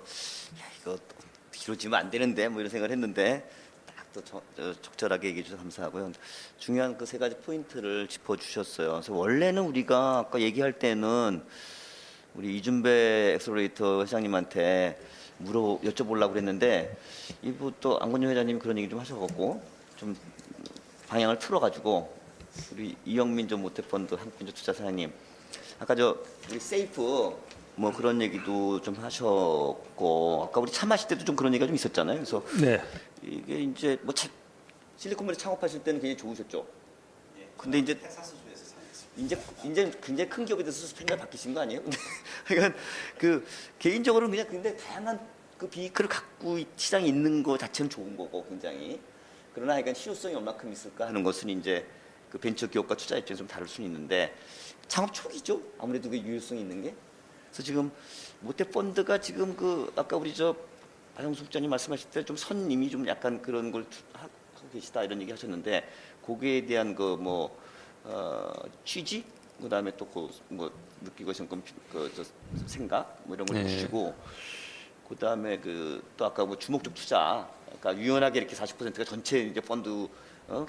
이거 길어지면 안 되는데 뭐 이런 생각을 했는데 딱 또 적절하게 얘기해 주셔서 감사하고요. 중요한 그 세 가지 포인트를 짚어주셨어요. 그래서 원래는 우리가 아까 얘기할 때는 우리 이준배 엑셀러레이터 회장님한테 여쭤보려고 그랬는데 이부 또 안건준 회장님이 그런 얘기 좀 하셔갖고 좀 방향을 틀어가지고 우리 이영민 전 모태펀드 한국벤처투자사장님 아까 우리 세이프 뭐 그런 얘기도 좀 하셨고 아까 우리 차 마실 때도 좀 그런 얘기가 좀 있었잖아요. 그래서 네. 이게 이제 뭐 실리콘밸리 창업하실 때는 굉장히 좋으셨죠. 근데 이제 굉장히 큰 기업에 대해서 생각이 바뀌신 거 아니에요? 그러니까 그 개인적으로는 그냥 근데 다양한 그 비이크를 갖고 시장에 있는 거 자체는 좋은 거고 굉장히 그러나 그러니까 실효성이 얼마큼 있을까 하는 것은 이제 그 벤처 기업과 투자 입장에서 좀 다를 수는 있는데 창업 초기죠. 아무래도 그 유효성이 있는 게. 그래서 지금 모태펀드가 지금 그 아까 우리 박영수 국장님 말씀하실 때 좀 선님이 좀 약간 그런 걸 하고 계시다 이런 얘기 하셨는데 거기에 대한 그 뭐 취지 그다음에 또 그 뭐 느끼고 계신 생각 뭐 이런 걸 네. 주시고 그다음에 또 아까 뭐 주목적 투자 그러니까 유연하게 이렇게 40%가 전체 이제 펀드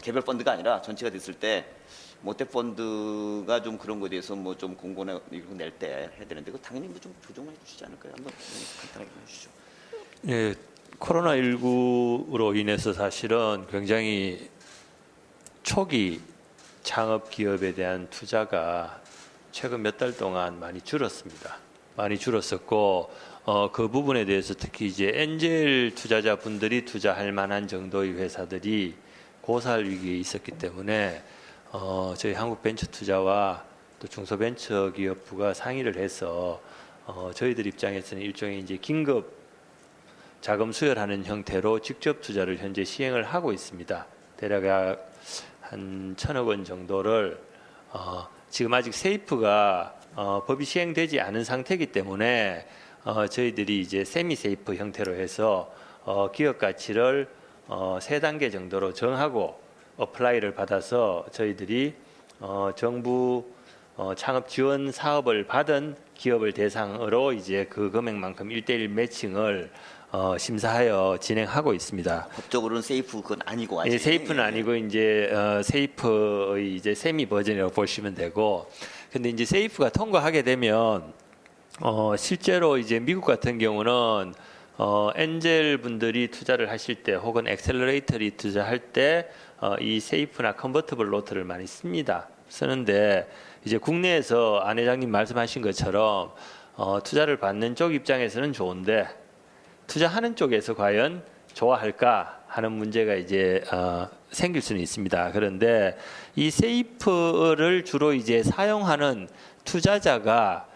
개별 펀드가 아니라 전체가 됐을 때 모태펀드가 좀 그런 거에 대해서 뭐 좀 공고나 이런 낼 때 해야 되는데 그 당연히 뭐 좀 조정을 해주시지 않을까요? 한번 간단하게 해주시죠. 예, 코로나19로 인해서 사실은 굉장히 초기 창업 기업에 대한 투자가 최근 몇 달 동안 많이 줄었습니다. 많이 줄었었고 그 부분에 대해서 특히 이제 엔젤 투자자분들이 투자할 만한 정도의 회사들이 고살 위기에 있었기 때문에 저희 한국벤처투자와 또 중소벤처기업부가 상의를 해서 저희들 입장에서는 일종의 이제 긴급 자금 수혈하는 형태로 직접 투자를 현재 시행을 하고 있습니다. 대략 한 1,000억 원 정도를 지금 아직 세이프가 법이 시행되지 않은 상태이기 때문에 저희들이 이제 세미 세이프 형태로 해서 기업 가치를 3단계 정도로 정하고 어플라이를 받아서 저희들이 정부 창업 지원 사업을 받은 기업을 대상으로 이제 그 금액만큼 1대1 매칭을 심사하여 진행하고 있습니다. 법적으로는 세이프 그건 아니고 아직. 예, 세이프는 아니고 이제 세이프의 이제 세미 버전이라고 보시면 되고, 근데 이제 세이프가 통과하게 되면 실제로 이제 미국 같은 경우는 엔젤 분들이 투자를 하실 때 혹은 엑셀러레이터리 투자할 때 이 세이프나 컨버터블 노트를 많이 씁니다. 쓰는데 이제 국내에서 안 회장님 말씀하신 것처럼 투자를 받는 쪽 입장에서는 좋은데 투자하는 쪽에서 과연 좋아할까 하는 문제가 이제 생길 수는 있습니다. 그런데 이 세이프를 주로 이제 사용하는 투자자가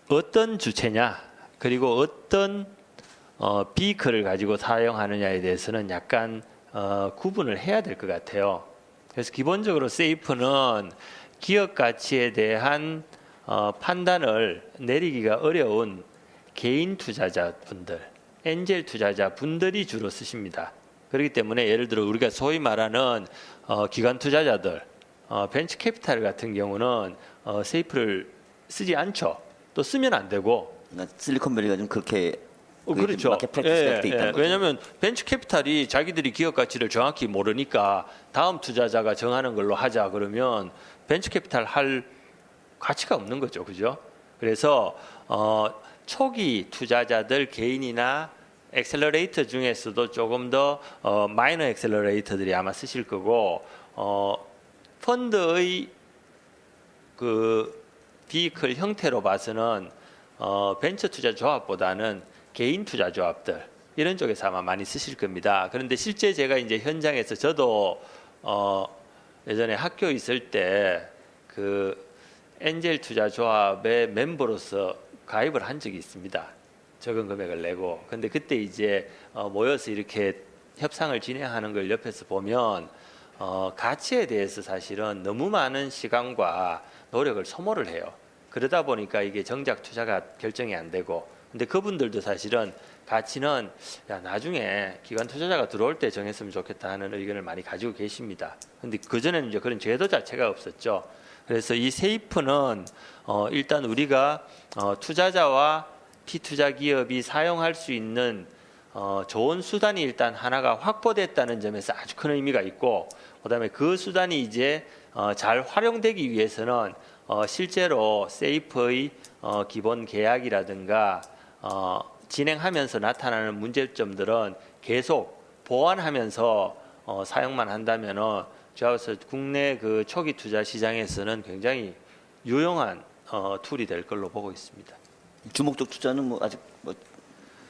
어떤 주체냐, 그리고 어떤 비클을 가지고 사용하느냐에 대해서는 약간 구분을 해야 될 것 같아요. 그래서 기본적으로 세이프는 기업 가치에 대한 판단을 내리기가 어려운 개인 투자자분들, 엔젤 투자자분들이 주로 쓰십니다. 그렇기 때문에 예를 들어 우리가 소위 말하는 기관 투자자들, 벤처 캐피탈 같은 경우는 세이프를 쓰지 않죠. 또 쓰면 안 되고. 그러니까 실리콘밸리가 좀 그렇게 그렇죠. 마켓 프랙티스가 돼 있다는 거죠. 왜냐하면 벤처 캐피탈이 자기들이 기업 가치를 정확히 모르니까 다음 투자자가 정하는 걸로 하자 그러면 벤처 캐피탈 할 가치가 없는 거죠, 그죠? 그래서 초기 투자자들 개인이나 엑셀러레이터 중에서도 조금 더 마이너 엑셀러레이터들이 아마 쓰실 거고 펀드의 그 비클 형태로 봐서는 벤처 투자 조합보다는 개인 투자 조합들 이런 쪽에서 아마 많이 쓰실 겁니다. 그런데 실제 제가 이제 현장에서 저도 예전에 학교 있을 때 그 엔젤 투자 조합의 멤버로서 가입을 한 적이 있습니다. 적은 금액을 내고. 근데 그때 이제 모여서 이렇게 협상을 진행하는 걸 옆에서 보면 가치에 대해서 사실은 너무 많은 시간과 노력을 소모를 해요. 그러다 보니까 이게 정작 투자가 결정이 안 되고, 근데 그분들도 사실은 가치는 나중에 기관 투자자가 들어올 때 정했으면 좋겠다 하는 의견을 많이 가지고 계십니다. 근데 그전에는 이제 그런 제도 자체가 없었죠. 그래서 이 세이프는 일단 우리가 투자자와 피투자 기업이 사용할 수 있는 좋은 수단이 일단 하나가 확보됐다는 점에서 아주 큰 의미가 있고, 그다음에 그 수단이 이제 잘 활용되기 위해서는 실제로 세이프의 기본 계약이라든가 진행하면서 나타나는 문제점들은 계속 보완하면서 사용만 한다면은 제가 봐서 국내 그 초기 투자 시장에서는 굉장히 유용한 툴이 될 걸로 보고 있습니다. 주목적 투자는 뭐 아직 뭐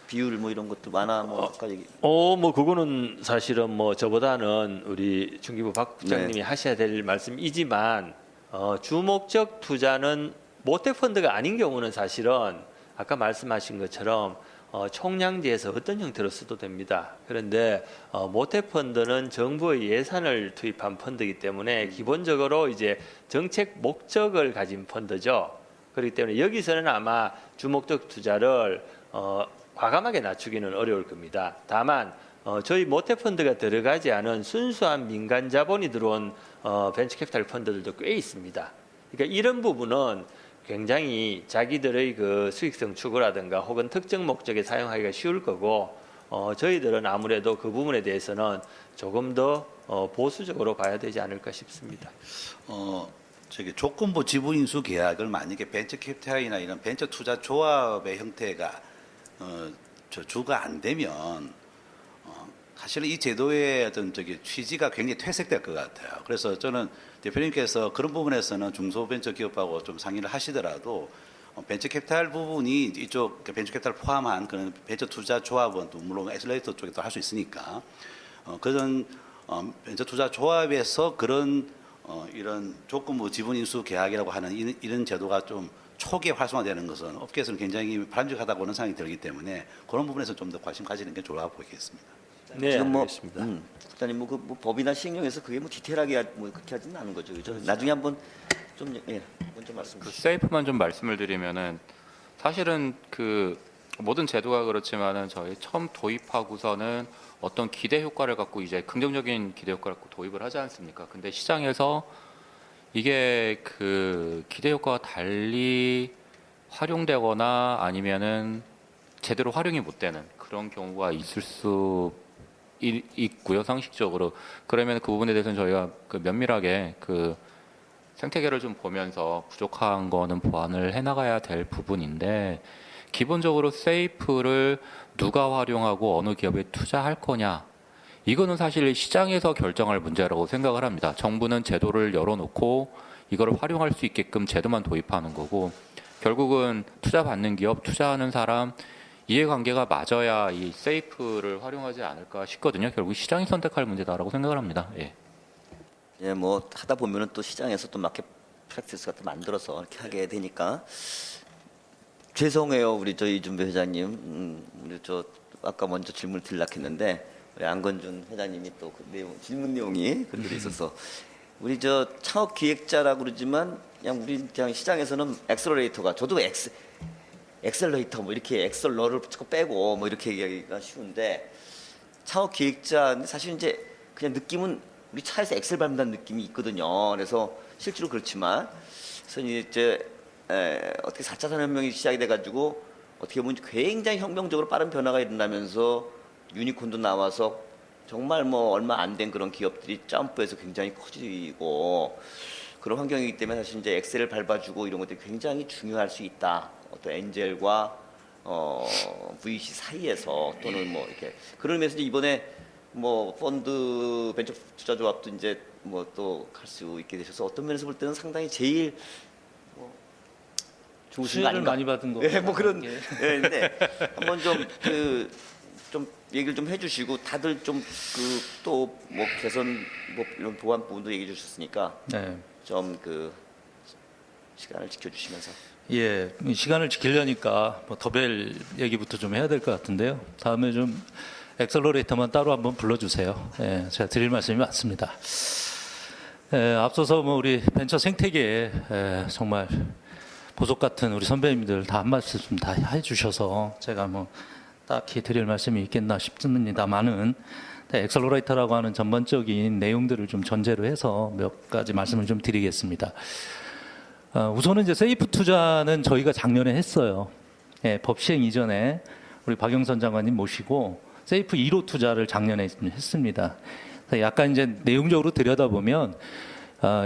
비율 뭐 이런 것도 많아 뭐 아까 얘기. 뭐 그거는 사실은 뭐 저보다는 우리 중기부 박 국장님이 네. 하셔야 될 말씀이지만 주목적 투자는 모텍 펀드가 아닌 경우는 사실은 아까 말씀하신 것처럼 총량지에서 어떤 형태로 써도 됩니다. 그런데 모텍 펀드는 정부의 예산을 투입한 펀드이기 때문에 기본적으로 이제 정책 목적을 가진 펀드죠. 그렇기 때문에 여기서는 아마 주목적 투자를 과감하게 낮추기는 어려울 겁니다. 다만 저희 모텍 펀드가 들어가지 않은 순수한 민간 자본이 들어온 벤처 캐피탈 펀드들도 꽤 있습니다. 그러니까 이런 부분은 굉장히 자기들의 그 수익성 추구라든가 혹은 특정 목적에 사용하기가 쉬울 거고 저희들은 아무래도 그 부분에 대해서는 조금 더 보수적으로 봐야 되지 않을까 싶습니다. 저기 조건부 지분 인수 계약을 만약에 벤처 캐피탈이나 이런 벤처 투자 조합의 형태가 주가 안 되면 사실은 이 제도의 어떤 취지가 굉장히 퇴색될 것 같아요. 그래서 저는 대표님께서 그런 부분에서는 중소벤처기업하고 좀 상의를 하시더라도 벤처 캐피탈 부분이 이쪽 벤처 캐피탈 포함한 그런 벤처 투자 조합은 또 물론 엑셀레이터 쪽에도 할 수 있으니까 그런 벤처 투자 조합에서 그런 이런 조건부 지분 인수 계약이라고 하는 이런 제도가 좀 초기에 활성화되는 것은 업계에서는 굉장히 바람직하다고는 생각이 들기 때문에 그런 부분에서 좀 더 관심 가지는 게 좋아 보이겠습니다. 네, 지금 뭐 알겠습니다. 국장님 뭐 법이나 시행령에서 그게 뭐 디테일하게 뭐 그렇게 하지는 않은 거죠. 그죠? 나중에 한번 좀 먼저 말씀 그 주시죠. 세이프만 좀 말씀을 드리면은 사실은 그 모든 제도가 그렇지만은 저희 처음 도입하고서는 어떤 기대 효과를 갖고 이제 긍정적인 기대 효과를 갖고 도입을 하지 않습니까? 근데 시장에서 이게 그 기대 효과가 달리 활용되거나 아니면은 제대로 활용이 못 되는 그런 경우가 있을 수 있고요, 상식적으로. 그러면 그 부분에 대해서는 저희가 그 면밀하게 그 생태계를 좀 보면서 부족한 거는 보완을 해나가야 될 부분인데, 기본적으로 세이프를 누가 활용하고 어느 기업에 투자할 거냐, 이거는 사실 시장에서 결정할 문제라고 생각을 합니다. 정부는 제도를 열어놓고 이거를 활용할 수 있게끔 제도만 도입하는 거고, 결국은 투자 받는 기업, 투자하는 사람 이해관계가 맞아야 이 세이프를 활용하지 않을까 싶거든요. 결국 시장이 선택할 문제다라고 생각을 합니다. 예. 예, 뭐 하다 보면은 또 시장에서 또 마켓 프랙티스 같은 거 만들어서 이렇게 하게 되니까 죄송해요, 우리 저 이준배 회장님. 우리 저 아까 먼저 질문을 드리려고 했는데 우리 안건준 회장님이 또 그 내용 질문 내용이 그대로 있어서 우리 저 창업 기획자라고 그러지만 그냥 우리 그냥 시장에서는 엑셀러레이터가 저도 엑셀러레이터 뭐 이렇게 엑셀러를 자꾸 빼고 뭐 이렇게 얘기하기가 쉬운데 창업 기획자 사실 이제 그냥 느낌은 우리 차에서 엑셀 밟는다는 느낌이 있거든요. 그래서 실제로 그렇지만 그래서 이제 어떻게 4차 산업혁명이 시작이 돼가지고 어떻게 보면 굉장히 혁명적으로 빠른 변화가 일어나면서 유니콘도 나와서 정말 뭐 얼마 안 된 그런 기업들이 점프해서 굉장히 커지고 그런 환경이기 때문에 사실 이제 엑셀을 밟아주고 이런 것들이 굉장히 중요할 수 있다. 어떤 엔젤과 VC 사이에서 또는 뭐 이렇게 그런 의미에서 이번에 뭐 펀드 벤처 투자 조합도 이제 뭐 또 할 수 있게 되셔서 어떤 면에서 볼 때는 상당히 제일 뭐 좋으신 거 수혜를 아닌가? 많이 받은 거. 네, 뭐 그런 네, 한번 좀 좀 얘기를 좀 해주시고 다들 좀 그 또 뭐 개선 뭐 이런 보완 부분도 얘기해 주셨으니까 네. 좀 그 시간을 지켜주시면서 예, 이 시간을 지키려니까 뭐 더벨 얘기부터 좀 해야 될 것 같은데요. 다음에 좀 엑셀러레이터만 따로 한번 불러주세요. 예, 제가 드릴 말씀이 많습니다. 앞서서 뭐 우리 벤처 생태계에 정말 보석 같은 우리 선배님들 다 한 말씀 다 해주셔서 제가 뭐 딱히 드릴 말씀이 있겠나 싶습니다만은 엑셀러레이터라고 하는 전반적인 내용들을 좀 전제로 해서 몇 가지 말씀을 좀 드리겠습니다. 우선은 이제 세이프 투자는 저희가 작년에 했어요. 예, 법 시행 이전에 우리 박영선 장관님 모시고 세이프 1호 투자를 작년에 했습니다. 약간 이제 내용적으로 들여다보면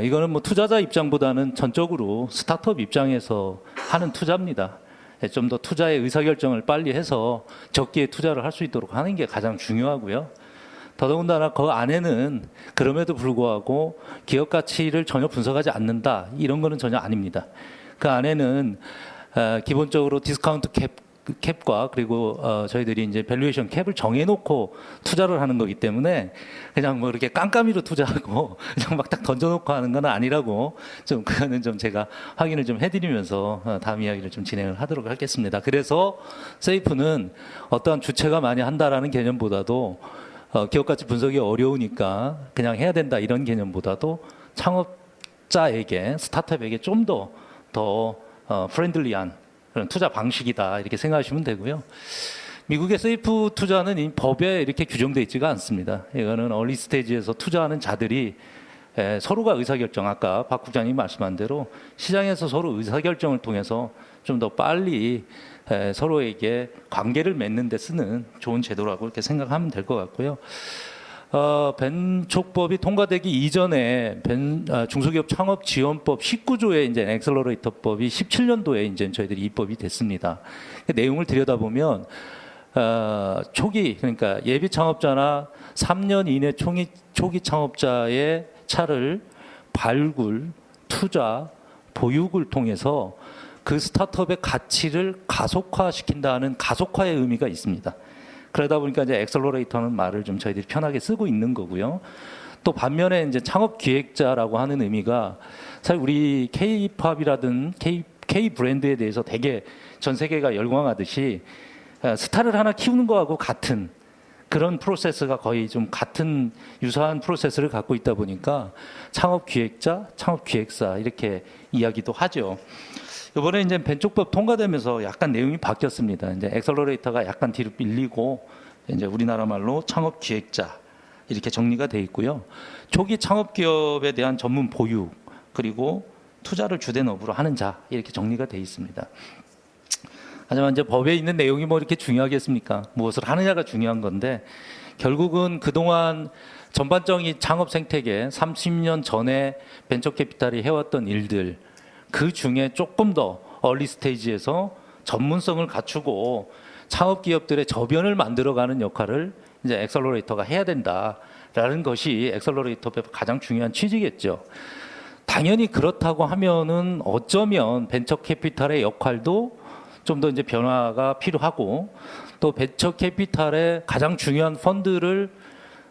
이거는 뭐 투자자 입장보다는 전적으로 스타트업 입장에서 하는 투자입니다. 좀 더 투자의 의사결정을 빨리 해서 적기에 투자를 할 수 있도록 하는 게 가장 중요하고요. 더더군다나 그 안에는 그럼에도 불구하고 기업 가치를 전혀 분석하지 않는다, 이런 거는 전혀 아닙니다. 그 안에는 기본적으로 디스카운트 캡과 그리고 저희들이 이제 밸류에이션 캡을 정해놓고 투자를 하는 거기 때문에 그냥 뭐 이렇게 깜깜이로 투자하고 그냥 막 딱 던져놓고 하는 건 아니라고 좀 그거는 좀 제가 확인을 좀 해드리면서 다음 이야기를 좀 진행을 하도록 하겠습니다. 그래서 세이프는 어떠한 주체가 많이 한다라는 개념보다도 기업 가치 분석이 어려우니까 그냥 해야 된다, 이런 개념보다도 창업자에게, 스타트업에게 좀 더 프렌들리한 그런 투자 방식이다, 이렇게 생각하시면 되고요. 미국의 세이프 투자는 이 법에 이렇게 규정되어 있지가 않습니다. 이거는 얼리 스테이지에서 투자하는 자들이 서로가 의사결정, 아까 박 국장님 말씀한 대로 시장에서 서로 의사결정을 통해서 좀 더 빨리 서로에게 관계를 맺는 데 쓰는 좋은 제도라고 이렇게 생각하면 될 것 같고요. 벤촉법이 통과되기 이전에 중소기업 창업 지원법 19조에 이제 엑셀러레이터법이 17년도에 이제 저희들이 입법이 됐습니다. 내용을 들여다보면 초기, 그러니까 예비 창업자나 3년 이내 초기 창업자의 차를 발굴, 투자, 보육을 통해서 그 스타트업의 가치를 가속화시킨다는 가속화의 의미가 있습니다. 그러다 보니까 이제 엑셀러레이터는 말을 좀 저희들이 편하게 쓰고 있는 거고요. 또 반면에 이제 창업 기획자라고 하는 의미가 사실 우리 K-팝이라든 K 브랜드에 대해서 되게 전 세계가 열광하듯이 스타를 하나 키우는 거하고 같은 그런 프로세스가 거의 좀 같은 유사한 프로세스를 갖고 있다 보니까 창업 기획자, 창업 기획사 이렇게 이야기도 하죠. 이번에 이제 벤처법 통과되면서 약간 내용이 바뀌었습니다. 이제 엑셀러레이터가 약간 뒤로 밀리고 이제 우리나라 말로 창업 기획자 이렇게 정리가 돼 있고요. 초기 창업 기업에 대한 전문 보육 그리고 투자를 주된 업으로 하는 자 이렇게 정리가 돼 있습니다. 하지만 이제 법에 있는 내용이 뭐 이렇게 중요하겠습니까? 무엇을 하느냐가 중요한 건데 결국은 그동안 전반적인 창업 생태계 30년 전에 벤처 캐피탈이 해왔던 일들 그 중에 조금 더 얼리 스테이지에서 전문성을 갖추고 창업 기업들의 저변을 만들어가는 역할을 이제 엑셀러레이터가 해야 된다라는 것이 엑셀러레이터의 가장 중요한 취지겠죠. 당연히 그렇다고 하면은 어쩌면 벤처 캐피탈의 역할도 좀 더 이제 변화가 필요하고 또 벤처 캐피탈의 가장 중요한 펀드를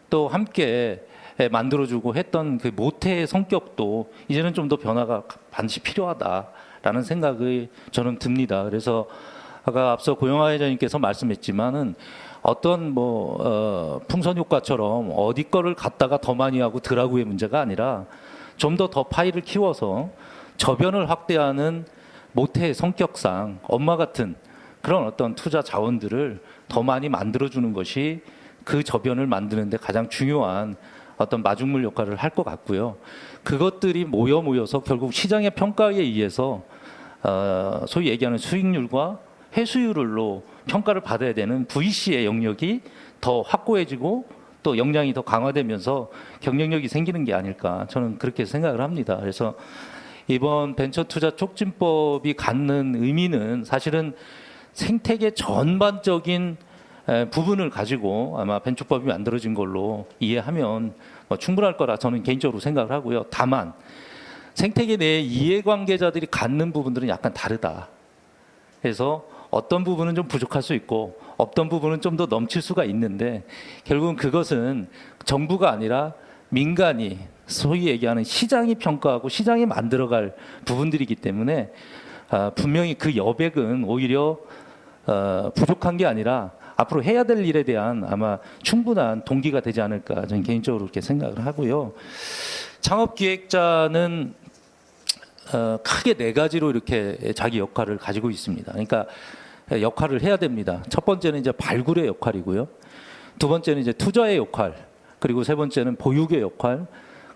또 함께 만들어주고 했던 그 모태의 성격도 이제는 좀 더 변화가 반드시 필요하다라는 생각이 저는 듭니다. 그래서 아까 앞서 고영하 회장님께서 말씀했지만은 어떤 풍선 효과처럼 어디 거를 갖다가 더 많이 하고 덜하고의 문제가 아니라 좀 더 파이를 키워서 저변을 확대하는 모태의 성격상 엄마 같은 그런 어떤 투자 자원들을 더 많이 만들어주는 것이 그 저변을 만드는 데 가장 중요한 어떤 마중물 역할을 할 것 같고요. 그것들이 모여서 결국 시장의 평가에 의해서 소위 얘기하는 수익률과 회수율로 평가를 받아야 되는 VC의 영역이 더 확고해지고 또 역량이 더 강화되면서 경쟁력이 생기는 게 아닐까 저는 그렇게 생각을 합니다. 그래서 이번 벤처 투자 촉진법이 갖는 의미는 사실은 생태계 전반적인 부분을 가지고 아마 벤처법이 만들어진 걸로 이해하면 충분할 거라 저는 개인적으로 생각을 하고요. 다만 생태계 내 이해관계자들이 갖는 부분들은 약간 다르다. 그래서 어떤 부분은 좀 부족할 수 있고 어떤 부분은 좀 더 넘칠 수가 있는데 결국은 그것은 정부가 아니라 민간이 소위 얘기하는 시장이 평가하고 시장이 만들어갈 부분들이기 때문에 분명히 그 여백은 오히려 부족한 게 아니라 앞으로 해야 될 일에 대한 아마 충분한 동기가 되지 않을까 저는 개인적으로 그렇게 생각을 하고요. 창업 기획자는 크게 네 가지로 이렇게 자기 역할을 가지고 있습니다. 그러니까 역할을 해야 됩니다. 첫 번째는 이제 발굴의 역할이고요. 두 번째는 이제 투자의 역할, 그리고 세 번째는 보육의 역할,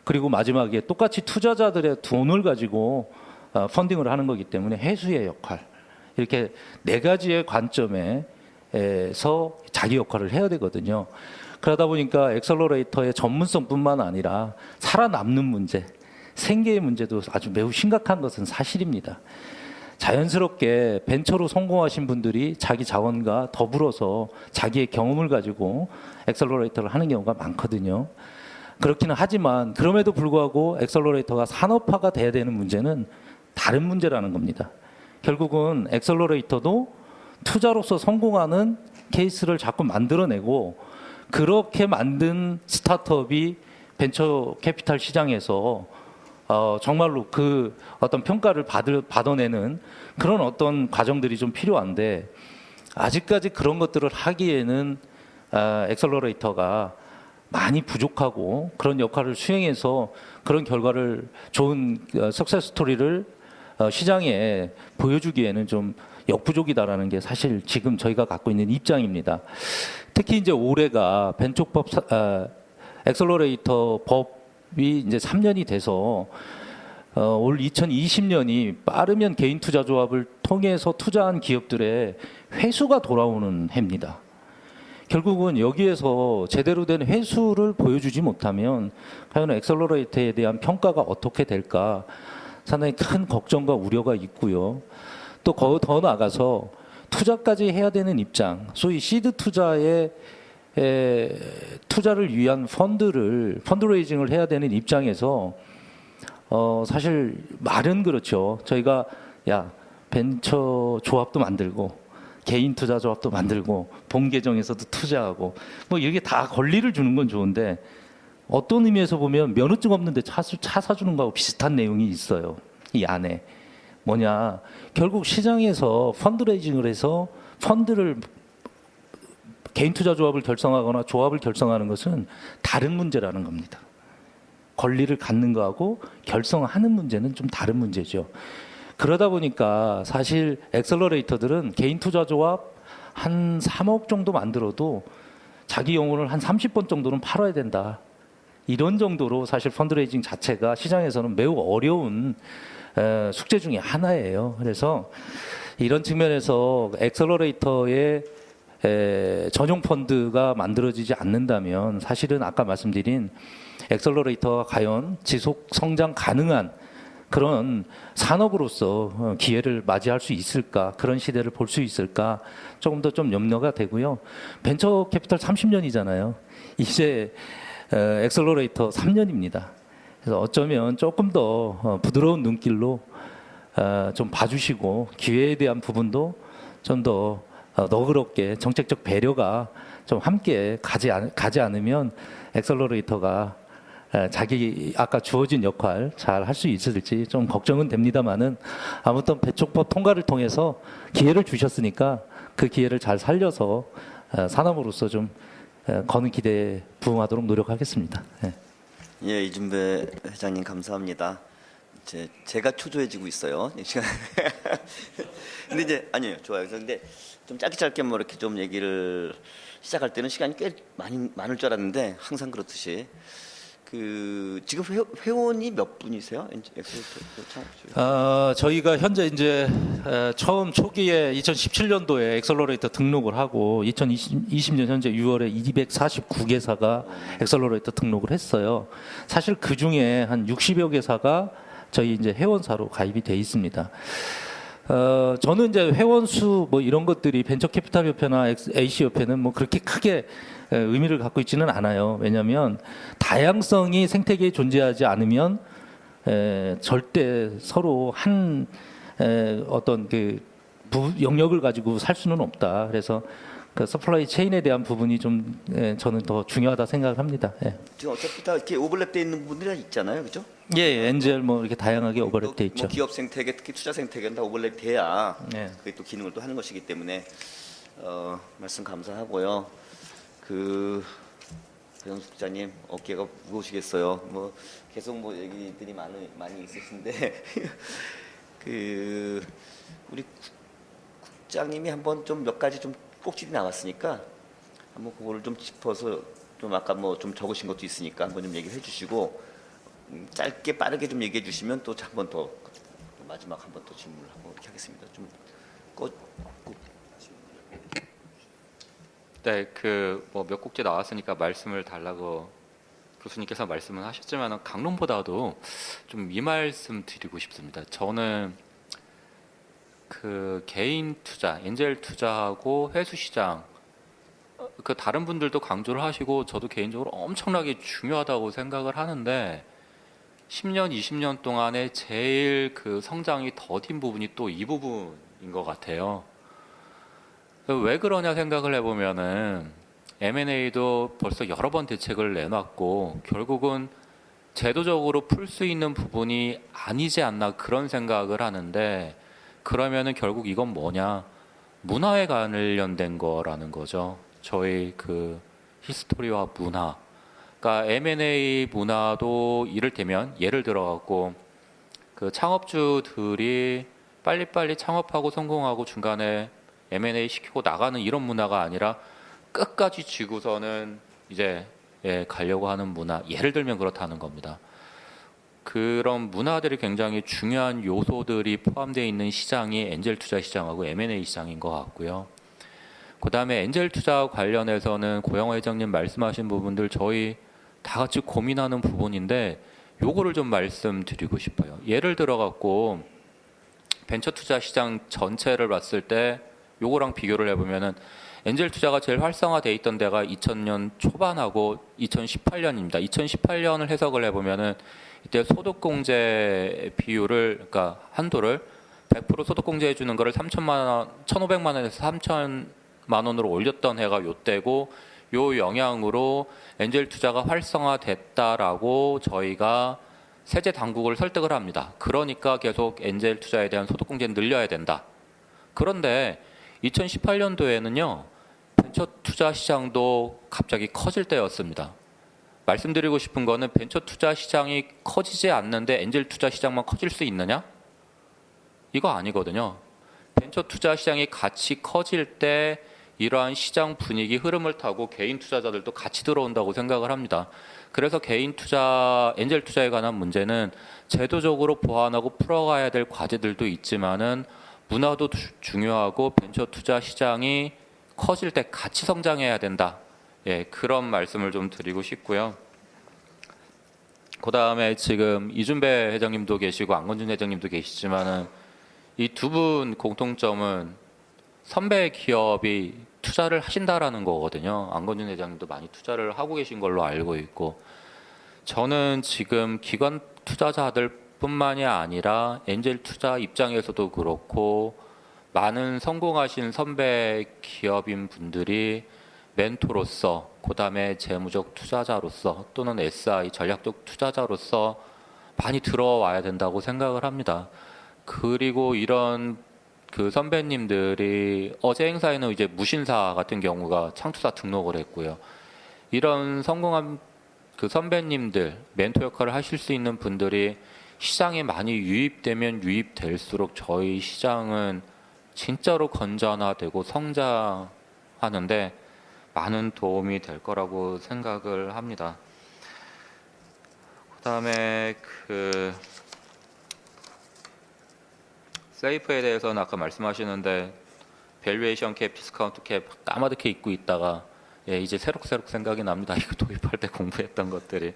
그리고 마지막에 똑같이 투자자들의 돈을 가지고 펀딩을 하는 거기 때문에 회수의 역할. 이렇게 네 가지의 관점에서 자기 역할을 해야 되거든요. 그러다 보니까 엑셀러레이터의 전문성뿐만 아니라 살아남는 문제, 생계의 문제도 아주 매우 심각한 것은 사실입니다. 자연스럽게 벤처로 성공하신 분들이 자기 자원과 더불어서 자기의 경험을 가지고 엑셀러레이터를 하는 경우가 많거든요. 그렇기는 하지만 그럼에도 불구하고 엑셀러레이터가 산업화가 돼야 되는 문제는 다른 문제라는 겁니다. 결국은 엑셀러레이터도 투자로서 성공하는 케이스를 자꾸 만들어내고 그렇게 만든 스타트업이 벤처 캐피탈 시장에서 정말로 그 어떤 평가를 받아내는 그런 어떤 과정들이 좀 필요한데 아직까지 그런 것들을 하기에는 엑셀러레이터가 많이 부족하고 그런 역할을 수행해서 그런 결과를 좋은 석세스 스토리를 시장에 보여주기에는 좀 역부족이다라는 게 사실 지금 저희가 갖고 있는 입장입니다. 특히 이제 올해가 벤처법 엑셀러레이터 법이 이제 3년이 돼서 올 2020년이 빠르면 개인 투자 조합을 통해서 투자한 기업들의 회수가 돌아오는 해입니다. 결국은 여기에서 제대로 된 회수를 보여주지 못하면 과연 엑셀러레이터에 대한 평가가 어떻게 될까 상당히 큰 걱정과 우려가 있고요. 또 더 나아가서 투자까지 해야 되는 입장, 소위 시드 투자에 투자를 위한 펀드레이징을 해야 되는 입장에서 사실 말은 그렇죠. 저희가 벤처 조합도 만들고 개인 투자 조합도 만들고 본 계정에서도 투자하고 뭐 이게 다 권리를 주는 건 좋은데 어떤 의미에서 보면 면허증 없는데 차 사주는 거하고 비슷한 내용이 있어요. 이 안에 뭐냐, 결국 시장에서 펀드레이징을 해서 펀드를 개인 투자 조합을 결성하거나 조합을 결성하는 것은 다른 문제라는 겁니다. 권리를 갖는 거하고 결성하는 문제는 좀 다른 문제죠. 그러다 보니까 사실 엑셀러레이터들은 개인 투자 조합 한 3억 정도 만들어도 자기 영혼을 한 30번 정도는 팔아야 된다. 이런 정도로 사실 펀드레이징 자체가 시장에서는 매우 어려운 숙제 중에 하나예요. 그래서 이런 측면에서 엑셀러레이터의 전용 펀드가 만들어지지 않는다면 사실은 아까 말씀드린 엑셀러레이터가 과연 지속 성장 가능한 그런 산업으로서 기회를 맞이할 수 있을까, 그런 시대를 볼 수 있을까 조금 더 좀 염려가 되고요. 벤처 캐피탈 30년이잖아요. 이제 엑셀러레이터 3년입니다. 그래서 어쩌면 조금 더 부드러운 눈길로 좀 봐주시고 기회에 대한 부분도 좀 더 너그럽게 정책적 배려가 좀 함께 가지 않으면 엑셀러레이터가 자기 아까 주어진 역할 잘 할 수 있을지 좀 걱정은 됩니다만은 아무튼 배촉법 통과를 통해서 기회를 주셨으니까 그 기회를 잘 살려서 산업으로서 좀 거는 기대에 부응하도록 노력하겠습니다. 네. 예, 이준배 회장님 감사합니다. 제가 초조해지고 있어요. 이 시간. 근데 이제 아니에요, 좋아요. 근데 좀 짧게 뭐 이렇게 좀 얘기를 시작할 때는 시간이 꽤 많을 줄 알았는데 항상 그렇듯이 지금 회원이 몇 분이세요? 저희가 현재 이제 처음 초기에 2017년도에 엑셀러레이터 등록을 하고 2020년 현재 6월에 249개사가 엑셀러레이터 등록을 했어요. 사실 그 중에 한 60여 개사가 저희 이제 회원사로 가입이 돼 있습니다. 저는 이제 회원 수 뭐 이런 것들이 벤처캐피탈 협회나 AC 협회는 뭐 그렇게 크게 의미를 갖고 있지는 않아요. 왜냐하면 다양성이 생태계에 존재하지 않으면 절대 서로 한 어떤 그 영역을 가지고 살 수는 없다. 그래서 그 서플라이 체인에 대한 부분이 좀 저는 더 중요하다 생각을 합니다. 예. 지금 어차피 다 이렇게 오버랩돼 있는 부분들이 있잖아요, 그렇죠? 예, 엔젤 뭐 이렇게 다양하게 오버랩돼 있죠. 뭐 기업 생태계, 특히 투자 생태계는 다 오버랩돼야 예. 그게 또 기능을 또 하는 것이기 때문에 말씀 감사하고요. 배영수 부장님 어깨가 무거우시겠어요. 뭐 계속 뭐 얘기들이 많이 있으신데 우리 국장님이 한번 좀 몇 가지 좀 꼭지이 나왔으니까 한번 그거를 좀 짚어서 좀 아까 뭐 좀 적으신 것도 있으니까 한번 좀 얘기해 주시고 짧게 빠르게 좀 얘기해 주시면 또 한 번 더 마지막 한 번 더 질문을 하고 이렇게 하겠습니다. 좀 네, 뭐 몇 곡지 나왔으니까 말씀을 달라고 교수님께서 말씀을 하셨지만 강론보다도 좀 이 말씀 드리고 싶습니다. 저는 개인 투자, 엔젤 투자하고 회수 시장 다른 분들도 강조를 하시고 저도 개인적으로 엄청나게 중요하다고 생각을 하는데 10년, 20년 동안에 제일 성장이 더딘 부분이 또 이 부분인 것 같아요. 왜 그러냐 생각을 해보면은 M&A도 벌써 여러 번 대책을 내놨고 결국은 제도적으로 풀 수 있는 부분이 아니지 않나 그런 생각을 하는데 그러면은 결국 이건 뭐냐? 문화에 관련된 거라는 거죠. 저희 히스토리와 문화. 그러니까 M&A 문화도 이를테면 예를 들어갖고 창업주들이 빨리빨리 창업하고 성공하고 중간에 M&A 시키고 나가는 이런 문화가 아니라 끝까지 쥐고서는 이제 가려고 하는 문화. 예를 들면 그렇다는 겁니다. 그런 문화들이 굉장히 중요한 요소들이 포함되어 있는 시장이 엔젤 투자 시장하고 M&A 시장인 것 같고요. 그 다음에 엔젤 투자 관련해서는 고영호 회장님 말씀하신 부분들 저희 다 같이 고민하는 부분인데 요거를 좀 말씀드리고 싶어요. 예를 들어 갖고 벤처 투자 시장 전체를 봤을 때 요거랑 비교를 해보면은 엔젤 투자가 제일 활성화되어 있던 데가 2000년 초반하고 2018년입니다. 2018년을 해석을 해보면은 이때 소득공제 비율을 그러니까 한도를 100% 소득공제해 주는 거를 1,500만 원에서 3,000만 원으로 올렸던 해가 요때고, 요 영향으로 엔젤 투자가 활성화됐다라고 저희가 세제 당국을 설득을 합니다. 그러니까 계속 엔젤 투자에 대한 소득공제는 늘려야 된다. 그런데 2018년도에는요, 벤처 투자 시장도 갑자기 커질 때였습니다. 말씀드리고 싶은 거는 벤처 투자 시장이 커지지 않는데 엔젤 투자 시장만 커질 수 있느냐? 이거 아니거든요. 벤처 투자 시장이 같이 커질 때 이러한 시장 분위기 흐름을 타고 개인 투자자들도 같이 들어온다고 생각을 합니다. 그래서 개인 투자, 엔젤 투자에 관한 문제는 제도적으로 보완하고 풀어가야 될 과제들도 있지만은 문화도 중요하고 벤처 투자 시장이 커질 때 같이 성장해야 된다. 예, 그런 말씀을 좀 드리고 싶고요. 그 다음에 지금 이준배 회장님도 계시고 안건준 회장님도 계시지만은 이 두 분 공통점은 선배 기업이 투자를 하신다라는 거거든요. 안건준 회장님도 많이 투자를 하고 계신 걸로 알고 있고, 저는 지금 기관 투자자들뿐만이 아니라 엔젤 투자 입장에서도 그렇고 많은 성공하신 선배 기업인 분들이 멘토로서, 그다음에 재무적 투자자로서 또는 SI 전략적 투자자로서 많이 들어와야 된다고 생각을 합니다. 그리고 이런 그 선배님들이 어제 행사에는 이제 무신사 같은 경우가 창투사 등록을 했고요. 이런 성공한 그 선배님들, 멘토 역할을 하실 수 있는 분들이 시장에 많이 유입되면 유입될수록 저희 시장은 진짜로 건전화되고 성장하는데 많은 도움이 될 거라고 생각을 합니다. 그다음에 그 세이프에 대해서는 아까 말씀하시는데 밸류에이션 캡, 디스카운트 캡 까마득히 잊고 있다가 예, 이제 새록새록 생각이 납니다. 이거 도입할 때 공부했던 것들이.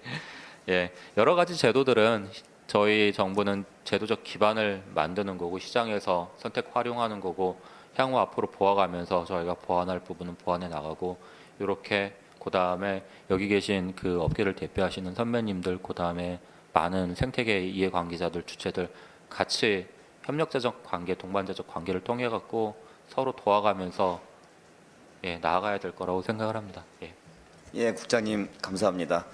예, 여러 가지 제도들은 저희 정부는 제도적 기반을 만드는 거고 시장에서 선택 활용하는 거고 향후 앞으로 보아가면서 저희가 보완할 부분은 보완해 나가고, 이렇게 그 다음에 여기 계신 그 업계를 대표하시는 선배님들, 그 다음에 많은 생태계 이해관계자들, 주체들 같이 협력자적 관계, 동반자적 관계를 통해 갖고 서로 도와가면서 예, 나아가야 될 거라고 생각을 합니다. 예. 예, 국장님 감사합니다.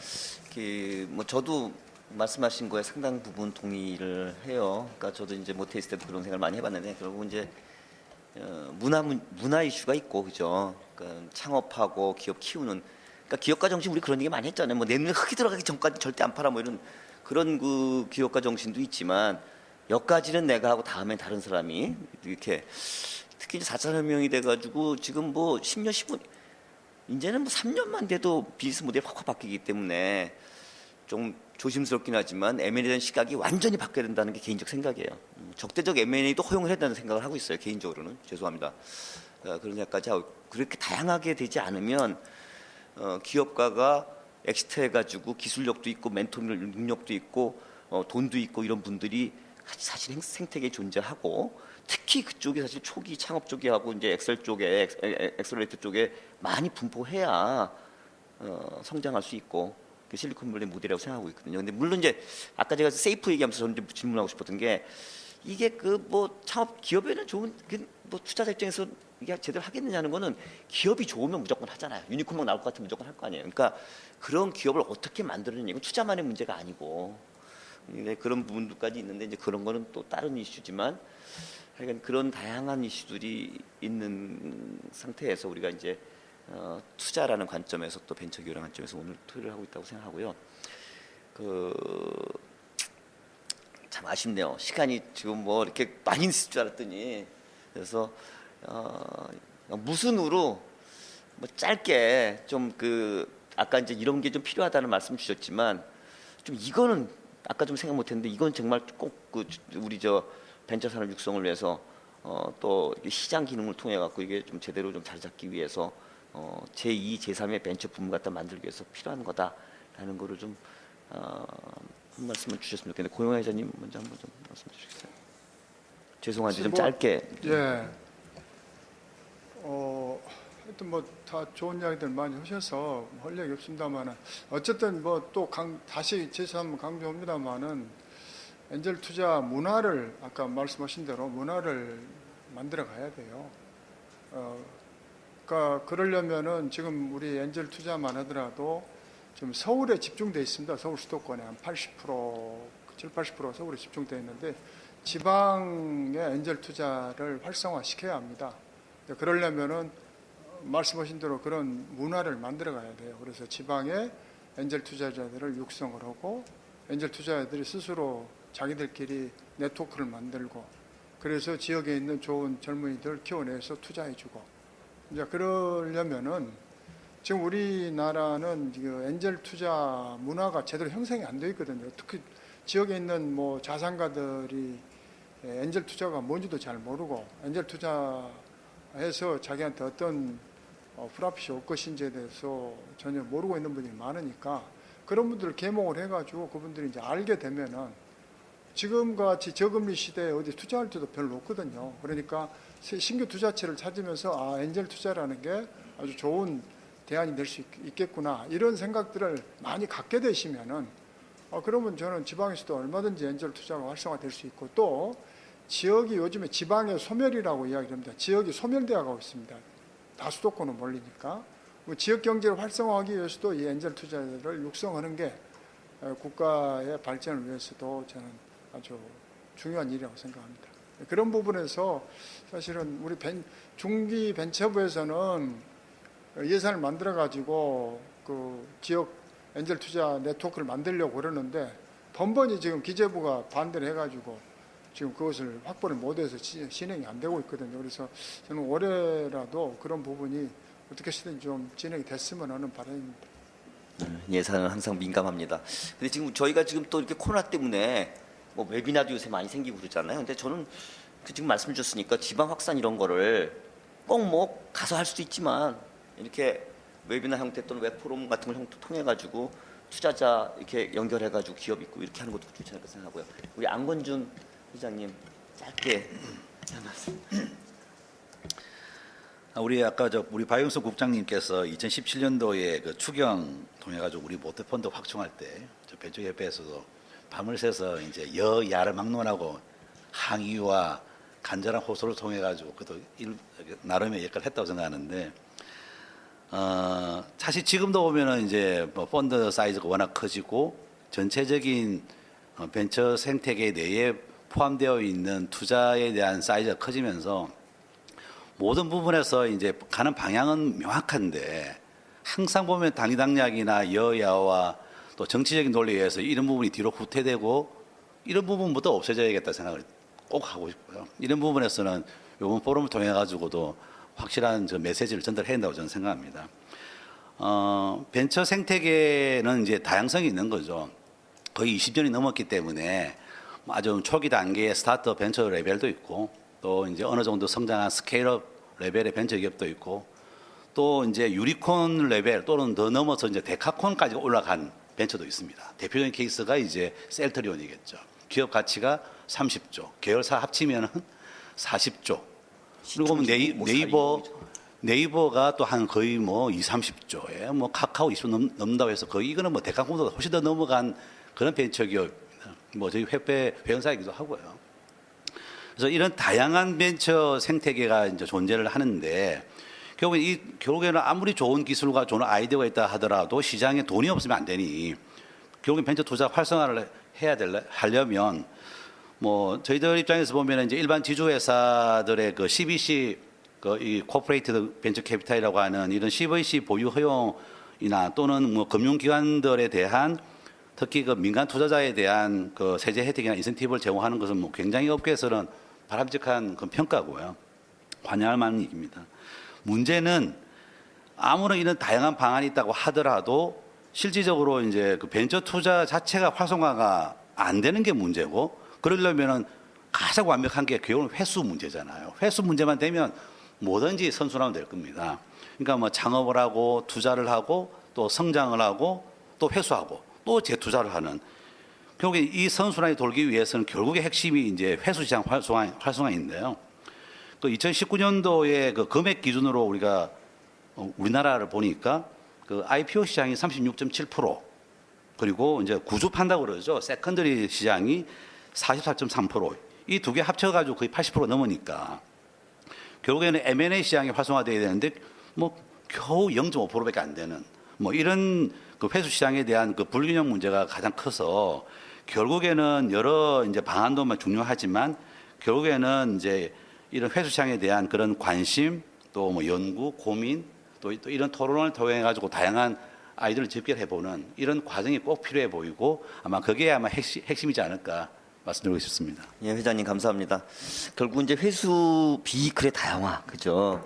뭐 저도 말씀하신 거에 상당 부분 동의를 해요. 그러니까 저도 이제 모태 있을 때도 그런 생각을 많이 해봤는데 결국 이제 문화 이슈가 있고, 그죠? 그러니까 창업하고 기업 키우는, 그러니까 기업가 정신 우리 그런 얘기 많이 했잖아요. 뭐 내 눈에 흙이 들어가기 전까지 절대 안 팔아 뭐 이런 그런 그 기업가 정신도 있지만 여기까지는 내가 하고 다음엔 다른 사람이 이렇게, 특히 이제 4차 혁명이 돼가지고 지금 뭐 10년, 15년, 이제는 뭐 3년만 돼도 비즈니스 모델이 확 바뀌기 때문에 좀 조심스럽긴 하지만 M&A에 대한 시각이 완전히 바뀌어야 된다는 게 개인적 생각이에요. 적대적 M&A도 허용을 해야 된다는 생각을 하고 있어요. 개인적으로는. 죄송합니다. 그런 생각까지 하고, 그렇게 다양하게 되지 않으면 기업가가 엑스트해가지고 기술력도 있고 멘토 능력도 있고 돈도 있고 이런 분들이 사실 생태계에 존재하고, 특히 그쪽이 사실 초기 창업 쪽에 하고 이제 엑셀 쪽에 엑셀레이터 쪽에 많이 분포해야 성장할 수 있고 그 실리콘밸리 모델이라고 생각하고 있거든요. 근데 물론 이제 아까 제가 세이프 얘기하면서 저는 질문하고 싶었던 게, 이게 그 뭐 창업 기업에는 좋은 뭐 투자자 입장에서 이게 제대로 하겠느냐는 거는 기업이 좋으면 무조건 하잖아요. 유니콘만 나올 것 같으면 무조건 할 거 아니에요. 그러니까 그런 기업을 어떻게 만들느냐, 이건 투자만의 문제가 아니고 그런 부분도까지 있는데 이제 그런 거는 또 다른 이슈지만, 하여간 그런 다양한 이슈들이 있는 상태에서 우리가 이제 투자라는 관점에서 또 벤처 기업이라는 관점에서 오늘 토의를 하고 있다고 생각하고요. 참 아쉽네요. 시간이 지금 뭐 이렇게 많이 있을 줄 알았더니, 그래서 무슨으로 뭐 짧게 좀 아까 이제 이런 게 좀 필요하다는 말씀 주셨지만, 좀 이거는 아까 좀 생각 못했는데 이건 정말 꼭 우리 저 벤처 산업 육성을 위해서 또 시장 기능을 통해 갖고 이게 좀 제대로 좀 자리 잡기 위해서 제2, 제3의 벤처 붐 갖다 만들기 위해서 필요한 거다라는 거를 좀 한 말씀을 주셨으면 좋겠는데, 고영하 회장님 먼저 한번 좀 말씀 주시겠어요? 죄송한데 좀 짧게. 예. 하여튼 뭐 다 좋은 이야기들 많이 하셔서 할 얘기 없습니다만은, 어쨌든 뭐 또 다시 제시 한번 강조합니다만은, 엔젤 투자 문화를 아까 말씀하신 대로 문화를 만들어 가야 돼요. 그러니까 그러려면은 지금 우리 엔젤 투자만 하더라도 지금 서울에 집중돼 있습니다. 서울 수도권에 한 80%, 70-80% 서울에 집중돼 있는데 지방의 엔젤 투자를 활성화시켜야 합니다. 그러려면은 말씀하신 대로 그런 문화를 만들어 가야 돼요. 그래서 지방의 엔젤 투자자들을 육성을 하고 엔젤 투자자들이 스스로 자기들끼리 네트워크를 만들고 그래서 지역에 있는 좋은 젊은이들 키워내서 투자해주고 이제 그러려면은 지금 우리나라는 그 엔젤 투자 문화가 제대로 형성이 안 되어 있거든요. 특히 지역에 있는 뭐 자산가들이 엔젤 투자가 뭔지도 잘 모르고 엔젤 투자해서 자기한테 어떤 프라핏이 올 것인지에 대해서 전혀 모르고 있는 분들이 많으니까 그런 분들을 계몽을 해가지고 그분들이 이제 알게 되면은 지금같이 저금리 시대에 어디 투자할 때도 별로 없거든요. 그러니까 신규 투자처를 찾으면서 엔젤 투자라는 게 아주 좋은 대안이 될 수 있겠구나 이런 생각들을 많이 갖게 되시면은 그러면 저는 지방에서도 얼마든지 엔젤 투자가 활성화될 수 있고 또 지역이 요즘에 지방의 소멸이라고 이야기합니다. 지역이 소멸되어 가고 있습니다. 다 수도권은 몰리니까 지역 경제를 활성화하기 위해서도 이 엔젤 투자자들을 육성하는 게 국가의 발전을 위해서도 저는 아주 중요한 일이라고 생각합니다. 그런 부분에서 사실은 우리 중기 벤처부에서는 예산을 만들어 가지고 그 지역 엔젤 투자 네트워크를 만들려고 그러는데 번번이 지금 기재부가 반대를 해가지고 지금 그것을 확보를 못해서 진행이 안 되고 있거든요. 그래서 저는 올해라도 그런 부분이 어떻게 해서든 좀 진행이 됐으면 하는 바람입니다. 예산은 항상 민감합니다. 근데 지금 저희가 지금 또 이렇게 코로나 때문에 뭐 웨비나도 요새 많이 생기고 그러잖아요. 근데 저는 지금 말씀 주셨으니까 지방 확산 이런 거를 꼭 뭐 가서 할 수도 있지만 이렇게 웨비나 형태 또는 웹포럼 같은 걸 통해 가지고 투자자 이렇게 연결해 가지고 기업 있고 이렇게 하는 것도 좋지 않을까 생각하고요. 우리 안건준 회장님 짧게 한 말씀. 우리 아까 우리 박영수 국장님께서 2017년도에 그 추경 통해 가지고 우리 모태펀드 확충할 때 저 벤처협회에서도 밤을 새서 이제 여야를 막론하고 항의와 간절한 호소를 통해 가지고 그것도 나름의 역할을 했다고 생각하는데 사실 지금도 보면은 이제 뭐 펀드 사이즈가 워낙 커지고 전체적인 벤처 생태계 내에 포함되어 있는 투자에 대한 사이즈가 커지면서 모든 부분에서 이제 가는 방향은 명확한데 항상 보면 당리당략이나 여야와 또 정치적인 논리에 의해서 이런 부분이 뒤로 후퇴되고 이런 부분부터 없어져야겠다 생각을 꼭 하고 싶고요. 이런 부분에서는 이번 포럼을 통해 가지고도 확실한 저 메시지를 전달해야 된다고 저는 생각합니다. 벤처 생태계는 이제 다양성이 있는 거죠. 거의 20년이 넘었기 때문에 아주 초기 단계의 스타트업 벤처 레벨도 있고 또 이제 어느 정도 성장한 스케일업 레벨의 벤처 기업도 있고 또 이제 유니콘 레벨 또는 더 넘어서 이제 데카콘까지 올라간 벤처도 있습니다. 대표적인 케이스가 이제 셀트리온이겠죠. 기업 가치가 30조, 계열사 합치면은 40조. 그리고 네이버가 또 한 거의 뭐 20-30조에 뭐 카카오 20조 넘는다고 해서 거의 이거는 뭐 데카콘보다 훨씬 더 넘어간 그런 벤처 기업입니다. 뭐 저희 회원사이기도 하고요. 그래서 이런 다양한 벤처 생태계가 이제 존재를 하는데 결국에는 아무리 좋은 기술과 좋은 아이디어가 있다 하더라도 시장에 돈이 없으면 안 되니 결국엔 벤처 투자 활성화를 하려면 뭐 저희들 입장에서 보면 이제 일반 지주회사들의 그 CVC 이 코퍼레이티드 벤처 캐피탈이라고 하는 이런 CVC 보유 허용이나 또는 뭐 금융기관들에 대한 특히 그 민간 투자자에 대한 그 세제 혜택이나 인센티브를 제공하는 것은 뭐 굉장히 업계에서는 바람직한 그 평가고요. 관여할 만한 얘기입니다. 문제는 아무런 이런 다양한 방안이 있다고 하더라도 실질적으로 이제 그 벤처 투자 자체가 활성화가 안 되는 게 문제고 그러려면은 가장 완벽한 게 결국은 회수 문제잖아요. 회수 문제만 되면 뭐든지 선순환은 될 겁니다. 그러니까 뭐 창업을 하고 투자를 하고 또 성장을 하고 또 회수하고 또 재투자를 하는 결국에 이 선순환이 돌기 위해서는 결국의 핵심이 이제 회수시장 활성화인데요. 그 2019년도에 그 금액 기준으로 우리가 우리나라를 보니까 그 IPO 시장이 36.7% 그리고 이제 구주판다고 그러죠. 세컨더리 시장이 44.3%. 이 두 개 합쳐가지고 거의 80% 넘으니까 결국에는 M&A 시장이 활성화돼야 되는데 뭐 겨우 0.5%밖에 안 되는 뭐 이런 그 회수 시장에 대한 그 불균형 문제가 가장 커서 결국에는 여러 이제 방안도 중요하지만 결국에는 이제 이런 회수 시장에 대한 그런 관심 또 뭐 연구 고민 또 이런 토론을 통해 가지고 다양한 아이디어를 집결해보는 이런 과정이 꼭 필요해 보이고 아마 그게 아마 핵심이지 않을까 말씀드리고 싶습니다. 예, 회장님 감사합니다. 결국 이제 회수 비클의 다양화, 그죠?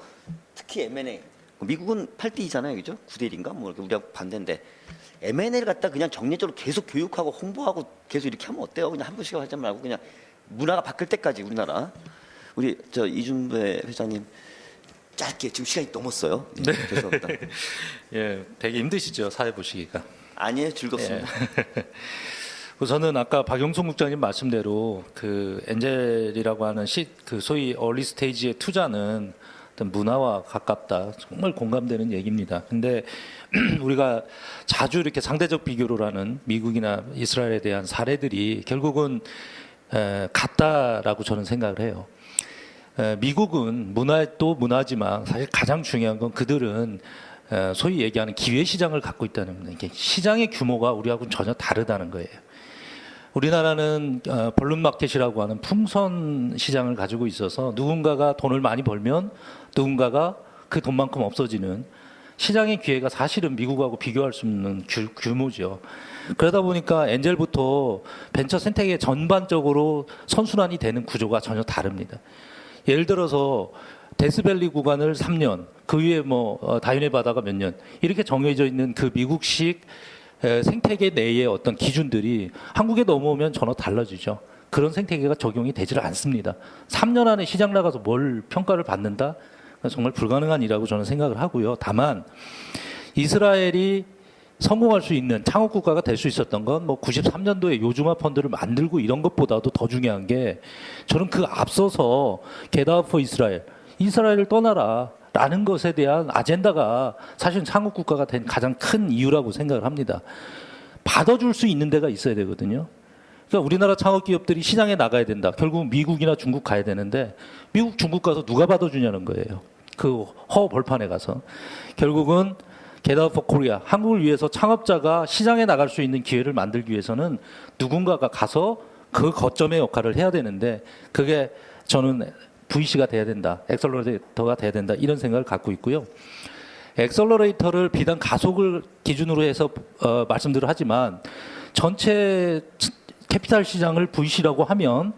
특히 M&A. 미국은 8대2잖아요, 그죠? 9대1인가? 뭐 이렇게 우리가 반대인데 M&A를 갖다 그냥 정례적으로 계속 교육하고 홍보하고 계속 이렇게 하면 어때요? 그냥 한 번씩 하지 말고 그냥 문화가 바뀔 때까지 우리나라. 우리 저 이준배 회장님 짧게 지금 시간이 넘었어요. 예, 네. 죄송합니다. 예, 되게 힘드시죠 사회 보시기가. 아니에요, 즐겁습니다. 우선은 아까 박용순 국장님 말씀대로 그 엔젤이라고 하는 그 소위 얼리 스테이지의 투자는 어떤 문화와 가깝다. 정말 공감되는 얘기입니다. 근데 우리가 자주 이렇게 상대적 비교를 하는 미국이나 이스라엘에 대한 사례들이 결국은 같다라고 저는 생각을 해요. 미국은 문화도 문화지만 사실 가장 중요한 건 그들은 소위 얘기하는 기회 시장을 갖고 있다는 겁니다. 이게 시장의 규모가 우리하고는 전혀 다르다는 거예요. 우리나라는 벌룬 마켓이라고 하는 풍선 시장을 가지고 있어서 누군가가 돈을 많이 벌면 누군가가 그 돈만큼 없어지는 시장의 기회가 사실은 미국하고 비교할 수 없는 규모죠. 그러다 보니까 엔젤부터 벤처 생태계 전반적으로 선순환이 되는 구조가 전혀 다릅니다. 예를 들어서 데스밸리 구간을 3년, 그 위에 뭐 다윤의 바다가 몇 년 이렇게 정해져 있는 그 미국식 생태계 내의 어떤 기준들이 한국에 넘어오면 전혀 달라지죠. 그런 생태계가 적용이 되지를 않습니다. 3년 안에 시장 나가서 뭘 평가를 받는다? 정말 불가능한 일이라고 저는 생각을 하고요. 다만 이스라엘이 성공할 수 있는 창업 국가가 될 수 있었던 건 뭐 93년도에 요주마 펀드를 만들고 이런 것보다도 더 중요한 게 저는 그 앞서서 게다프 포 이스라엘을 떠나라 라는 것에 대한 아젠다가 사실 창업 국가가 된 가장 큰 이유라고 생각을 합니다. 받아줄 수 있는 데가 있어야 되거든요. 그러니까 우리나라 창업 기업들이 시장에 나가야 된다. 결국 미국이나 중국 가야 되는데 미국, 중국 가서 누가 받아주냐는 거예요. 그 허벌판에 가서. 결국은 게다프 포 코리아, 한국을 위해서 창업자가 시장에 나갈 수 있는 기회를 만들기 위해서는 누군가가 가서 그 거점의 역할을 해야 되는데 그게 저는 VC가 돼야 된다. 엑셀러레이터가 돼야 된다. 이런 생각을 갖고 있고요. 엑셀러레이터를 비단 가속을 기준으로 해서 말씀들을 하지만 전체 캐피탈 시장을 VC라고 하면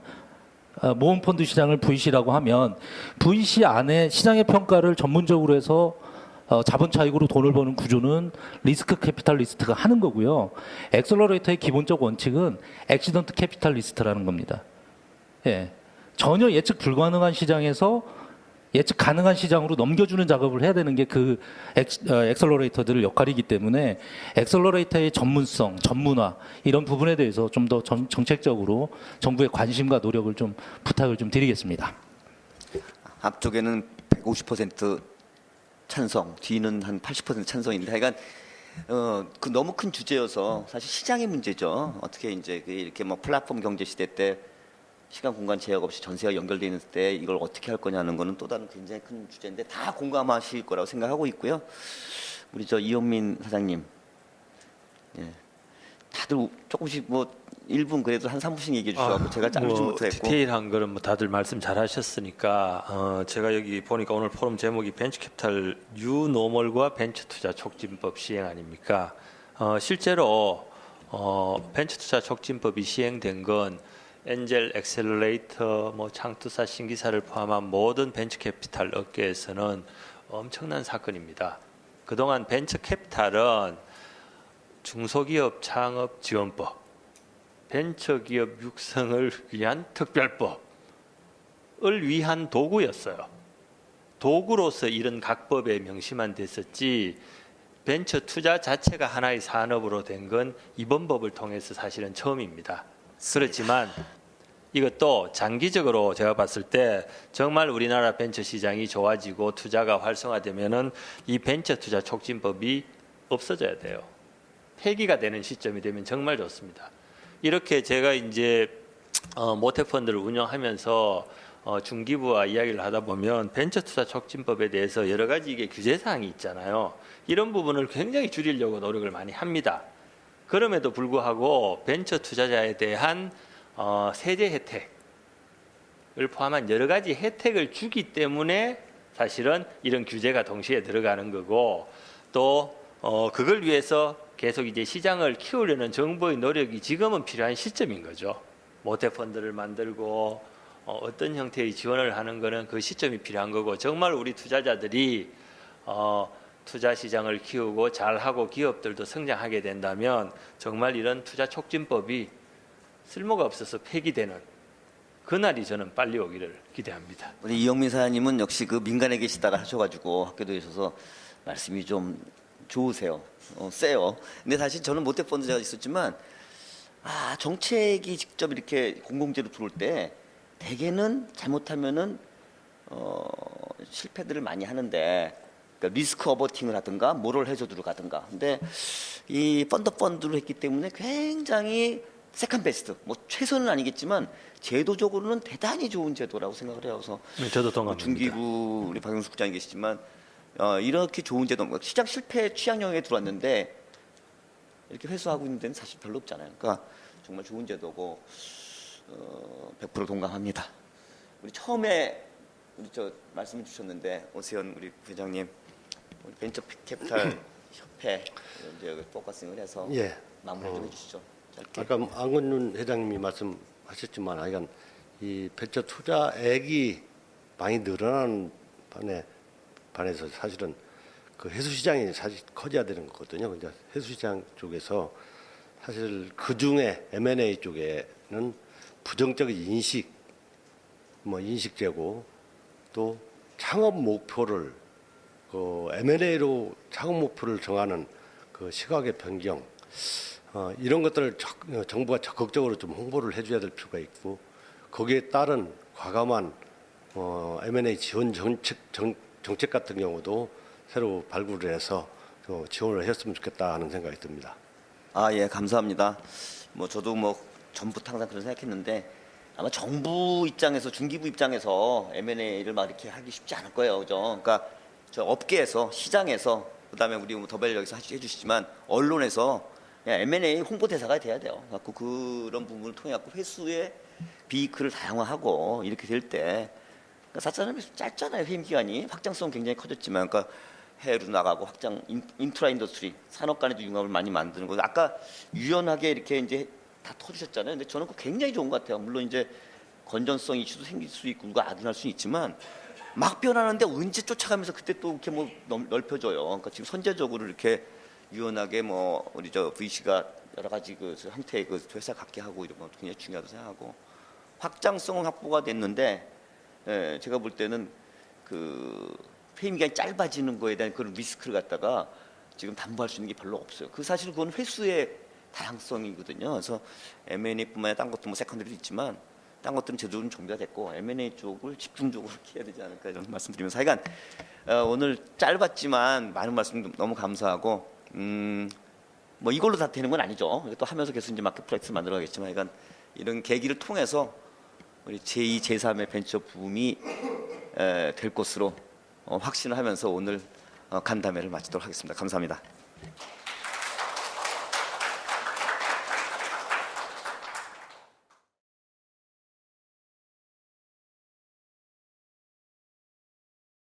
모험 펀드 시장을 VC라고 하면 VC 안에 시장의 평가를 전문적으로 해서 자본 차익으로 돈을 버는 구조는 리스크 캐피탈리스트가 하는 거고요. 엑셀러레이터의 기본적 원칙은 액시던트 캐피탈리스트라는 겁니다. 예. 전혀 예측 불가능한 시장에서 예측 가능한 시장으로 넘겨주는 작업을 해야 되는 게 그 엑셀러레이터들의 역할이기 때문에 엑셀러레이터의 전문성, 전문화 이런 부분에 대해서 좀 더 정책적으로 정부의 관심과 노력을 좀 부탁을 좀 드리겠습니다. 앞쪽에는 150% 찬성, 뒤는 한 80% 찬성인데, 하여간 그 너무 큰 주제여서 사실 시장의 문제죠. 어떻게 이제 이렇게 뭐 플랫폼 경제 시대 때 시간 공간 제약 없이 전세가 연결되어 있는 때 이걸 어떻게 할 거냐는 거는 또 다른 굉장히 큰 주제인데 다 공감하실 거라고 생각하고 있고요. 우리 저 이현민 사장님, 예, 다들 조금씩 뭐 1분 그래도 한 3분씩 얘기해 주셔서 제가 자르지 못했고 디테일한 거는 뭐 다들 말씀 잘하셨으니까 제가 여기 보니까 오늘 포럼 제목이 벤처캐피탈 뉴노멀과 벤처 투자 촉진법 시행 아닙니까? 실제로 벤처 투자 촉진법이 시행된 건 엔젤 엑셀러레이터, 뭐 창투사 신기사를 포함한 모든 벤처캐피탈 업계에서는 엄청난 사건입니다. 그동안 벤처캐피탈은 중소기업 창업 지원법, 벤처기업 육성을 위한 특별법을 위한 도구였어요. 도구로서 이런 각법에 명시만 됐었지 벤처 투자 자체가 하나의 산업으로 된 건 이번 법을 통해서 사실은 처음입니다. 그렇지만 이것도 장기적으로 제가 봤을 때 정말 우리나라 벤처 시장이 좋아지고 투자가 활성화되면은 이 벤처 투자 촉진법이 없어져야 돼요. 폐기가 되는 시점이 되면 정말 좋습니다. 이렇게 제가 이제 모태펀드를 운영하면서 중기부와 이야기를 하다 보면 벤처투자 촉진법에 대해서 여러 가지 이게 규제 사항이 있잖아요. 이런 부분을 굉장히 줄이려고 노력을 많이 합니다. 그럼에도 불구하고 벤처 투자자에 대한 세제 혜택을 포함한 여러 가지 혜택을 주기 때문에 사실은 이런 규제가 동시에 들어가는 거고, 또 그걸 위해서 계속 이제 시장을 키우려는 정부의 노력이 지금은 필요한 시점인 거죠. 모태펀드를 만들고 어떤 형태의 지원을 하는 거는 그 시점이 필요한 거고, 정말 우리 투자자들이 투자 시장을 키우고 잘하고 기업들도 성장하게 된다면 정말 이런 투자 촉진법이 쓸모가 없어서 폐기되는 그날이 저는 빨리 오기를 기대합니다. 우리 이영민 사장님은 역시 그 민간에 계시다가 하셔가지고 학교도 계셔서 말씀이 좀 좋으세요. 세요. 근데 사실 저는 모태펀드가 있었지만 정책이 직접 이렇게 공공재로 들어올 때 대개는 잘못하면은 실패들을 많이 하는데, 그러니까 리스크 어버팅을 하든가 모럴 해저드로 가든가. 근데 이 펀드를 했기 때문에 굉장히 세컨 베스트, 뭐 최선은 아니겠지만 제도적으로는 대단히 좋은 제도라고 생각을 해요. 그래서 저도 동감합니다. 중기부 우리 박영수 국장이 계시지만 이렇게 좋은 제도, 시장 실패 취약령에 들어왔는데 이렇게 회수하고 있는 데는 사실 별로 없잖아요. 그러니까 정말 좋은 제도고 100% 동감합니다. 우리 처음에 우리 말씀을 주셨는데 오세현 우리 부회장님, 우리 벤처 캐피탈 협회 이제 포커싱을 해서 예. 마무리 좀 해주시죠. 짧게. 아까 안건윤 회장님이 말씀하셨지만, 하여간 이 벤처 투자액이 많이 늘어나는 반에서 사실은 그 해수 시장이 사실 커져야 되는 거거든요. 이제 해수 시장 쪽에서 사실 그 중에 M&A 쪽에는 부정적인 인식제고, 또 창업 목표를 M&A로 창업 목표를 정하는 그 시각의 변경, 이런 것들을 정부가 적극적으로 좀 홍보를 해줘야 될 필요가 있고, 거기에 따른 과감한 M&A 지원 정책 같은 경우도 새로 발굴을 해서 지원을 했으면 좋겠다 하는 생각이 듭니다. 예, 감사합니다. 저도 전부터 항상 그런 생각했는데 아마 정부 입장에서, 중기부 입장에서 M&A를 막 이렇게 하기 쉽지 않을 거예요, 그죠? 그러니까 저 업계에서, 시장에서, 그다음에 우리 더벨 여기서 해주시지만 언론에서 M&A 홍보 대사가 돼야 돼요. 갖고 그런 부분을 통해 갖고 회수의 비이크를 다양화하고 이렇게 될 때, 그러니까 사실은 짧잖아요, 회임 기간이. 확장성 굉장히 커졌지만, 그러니까 해외로 나가고 확장, 인프라 인더스트리, 산업 간에도 융합을 많이 만드는 거. 아까 유연하게 이렇게 이제 다 터주셨잖아요. 근데 저는 그거 굉장히 좋은 것 같아요. 물론 이제 건전성 이슈도 생길 수 있고 누가 아둔할 수 있지만 막 변하는데 언제 쫓아가면서 그때 또 이렇게 넓혀져요. 그러니까 지금 선제적으로 이렇게 유연하게 우리 VC가 여러 가지 그 형태의 그 회사 갖게 하고 이런 거 굉장히 중요하다고 생각하고, 확장성은 확보가 됐는데 제가 볼 때는 그 회임 기간이 짧아지는 거에 대한 그런 리스크를 갖다가 지금 담보할 수 있는 게 별로 없어요. 그 사실 그건 회수의 다양성이거든요. 그래서 M&A뿐만 아니라 딴 것도 세컨드리도 있지만 딴 것들은 제도는 준비가 됐고 M&A 쪽을 집중적으로 해야 되지 않을까 이런 말씀드리면서, 하여간 오늘 짧았지만 많은 말씀 너무 감사하고, 이걸로 다 되는 건 아니죠. 또 하면서 계속 이제 마켓플레이스 만들어가겠지만, 하여간 이런 계기를 통해서 우리 제2, 제3의 벤처 붐이 될 것으로 확신을 하면서 오늘 간담회를 마치도록 하겠습니다. 감사합니다.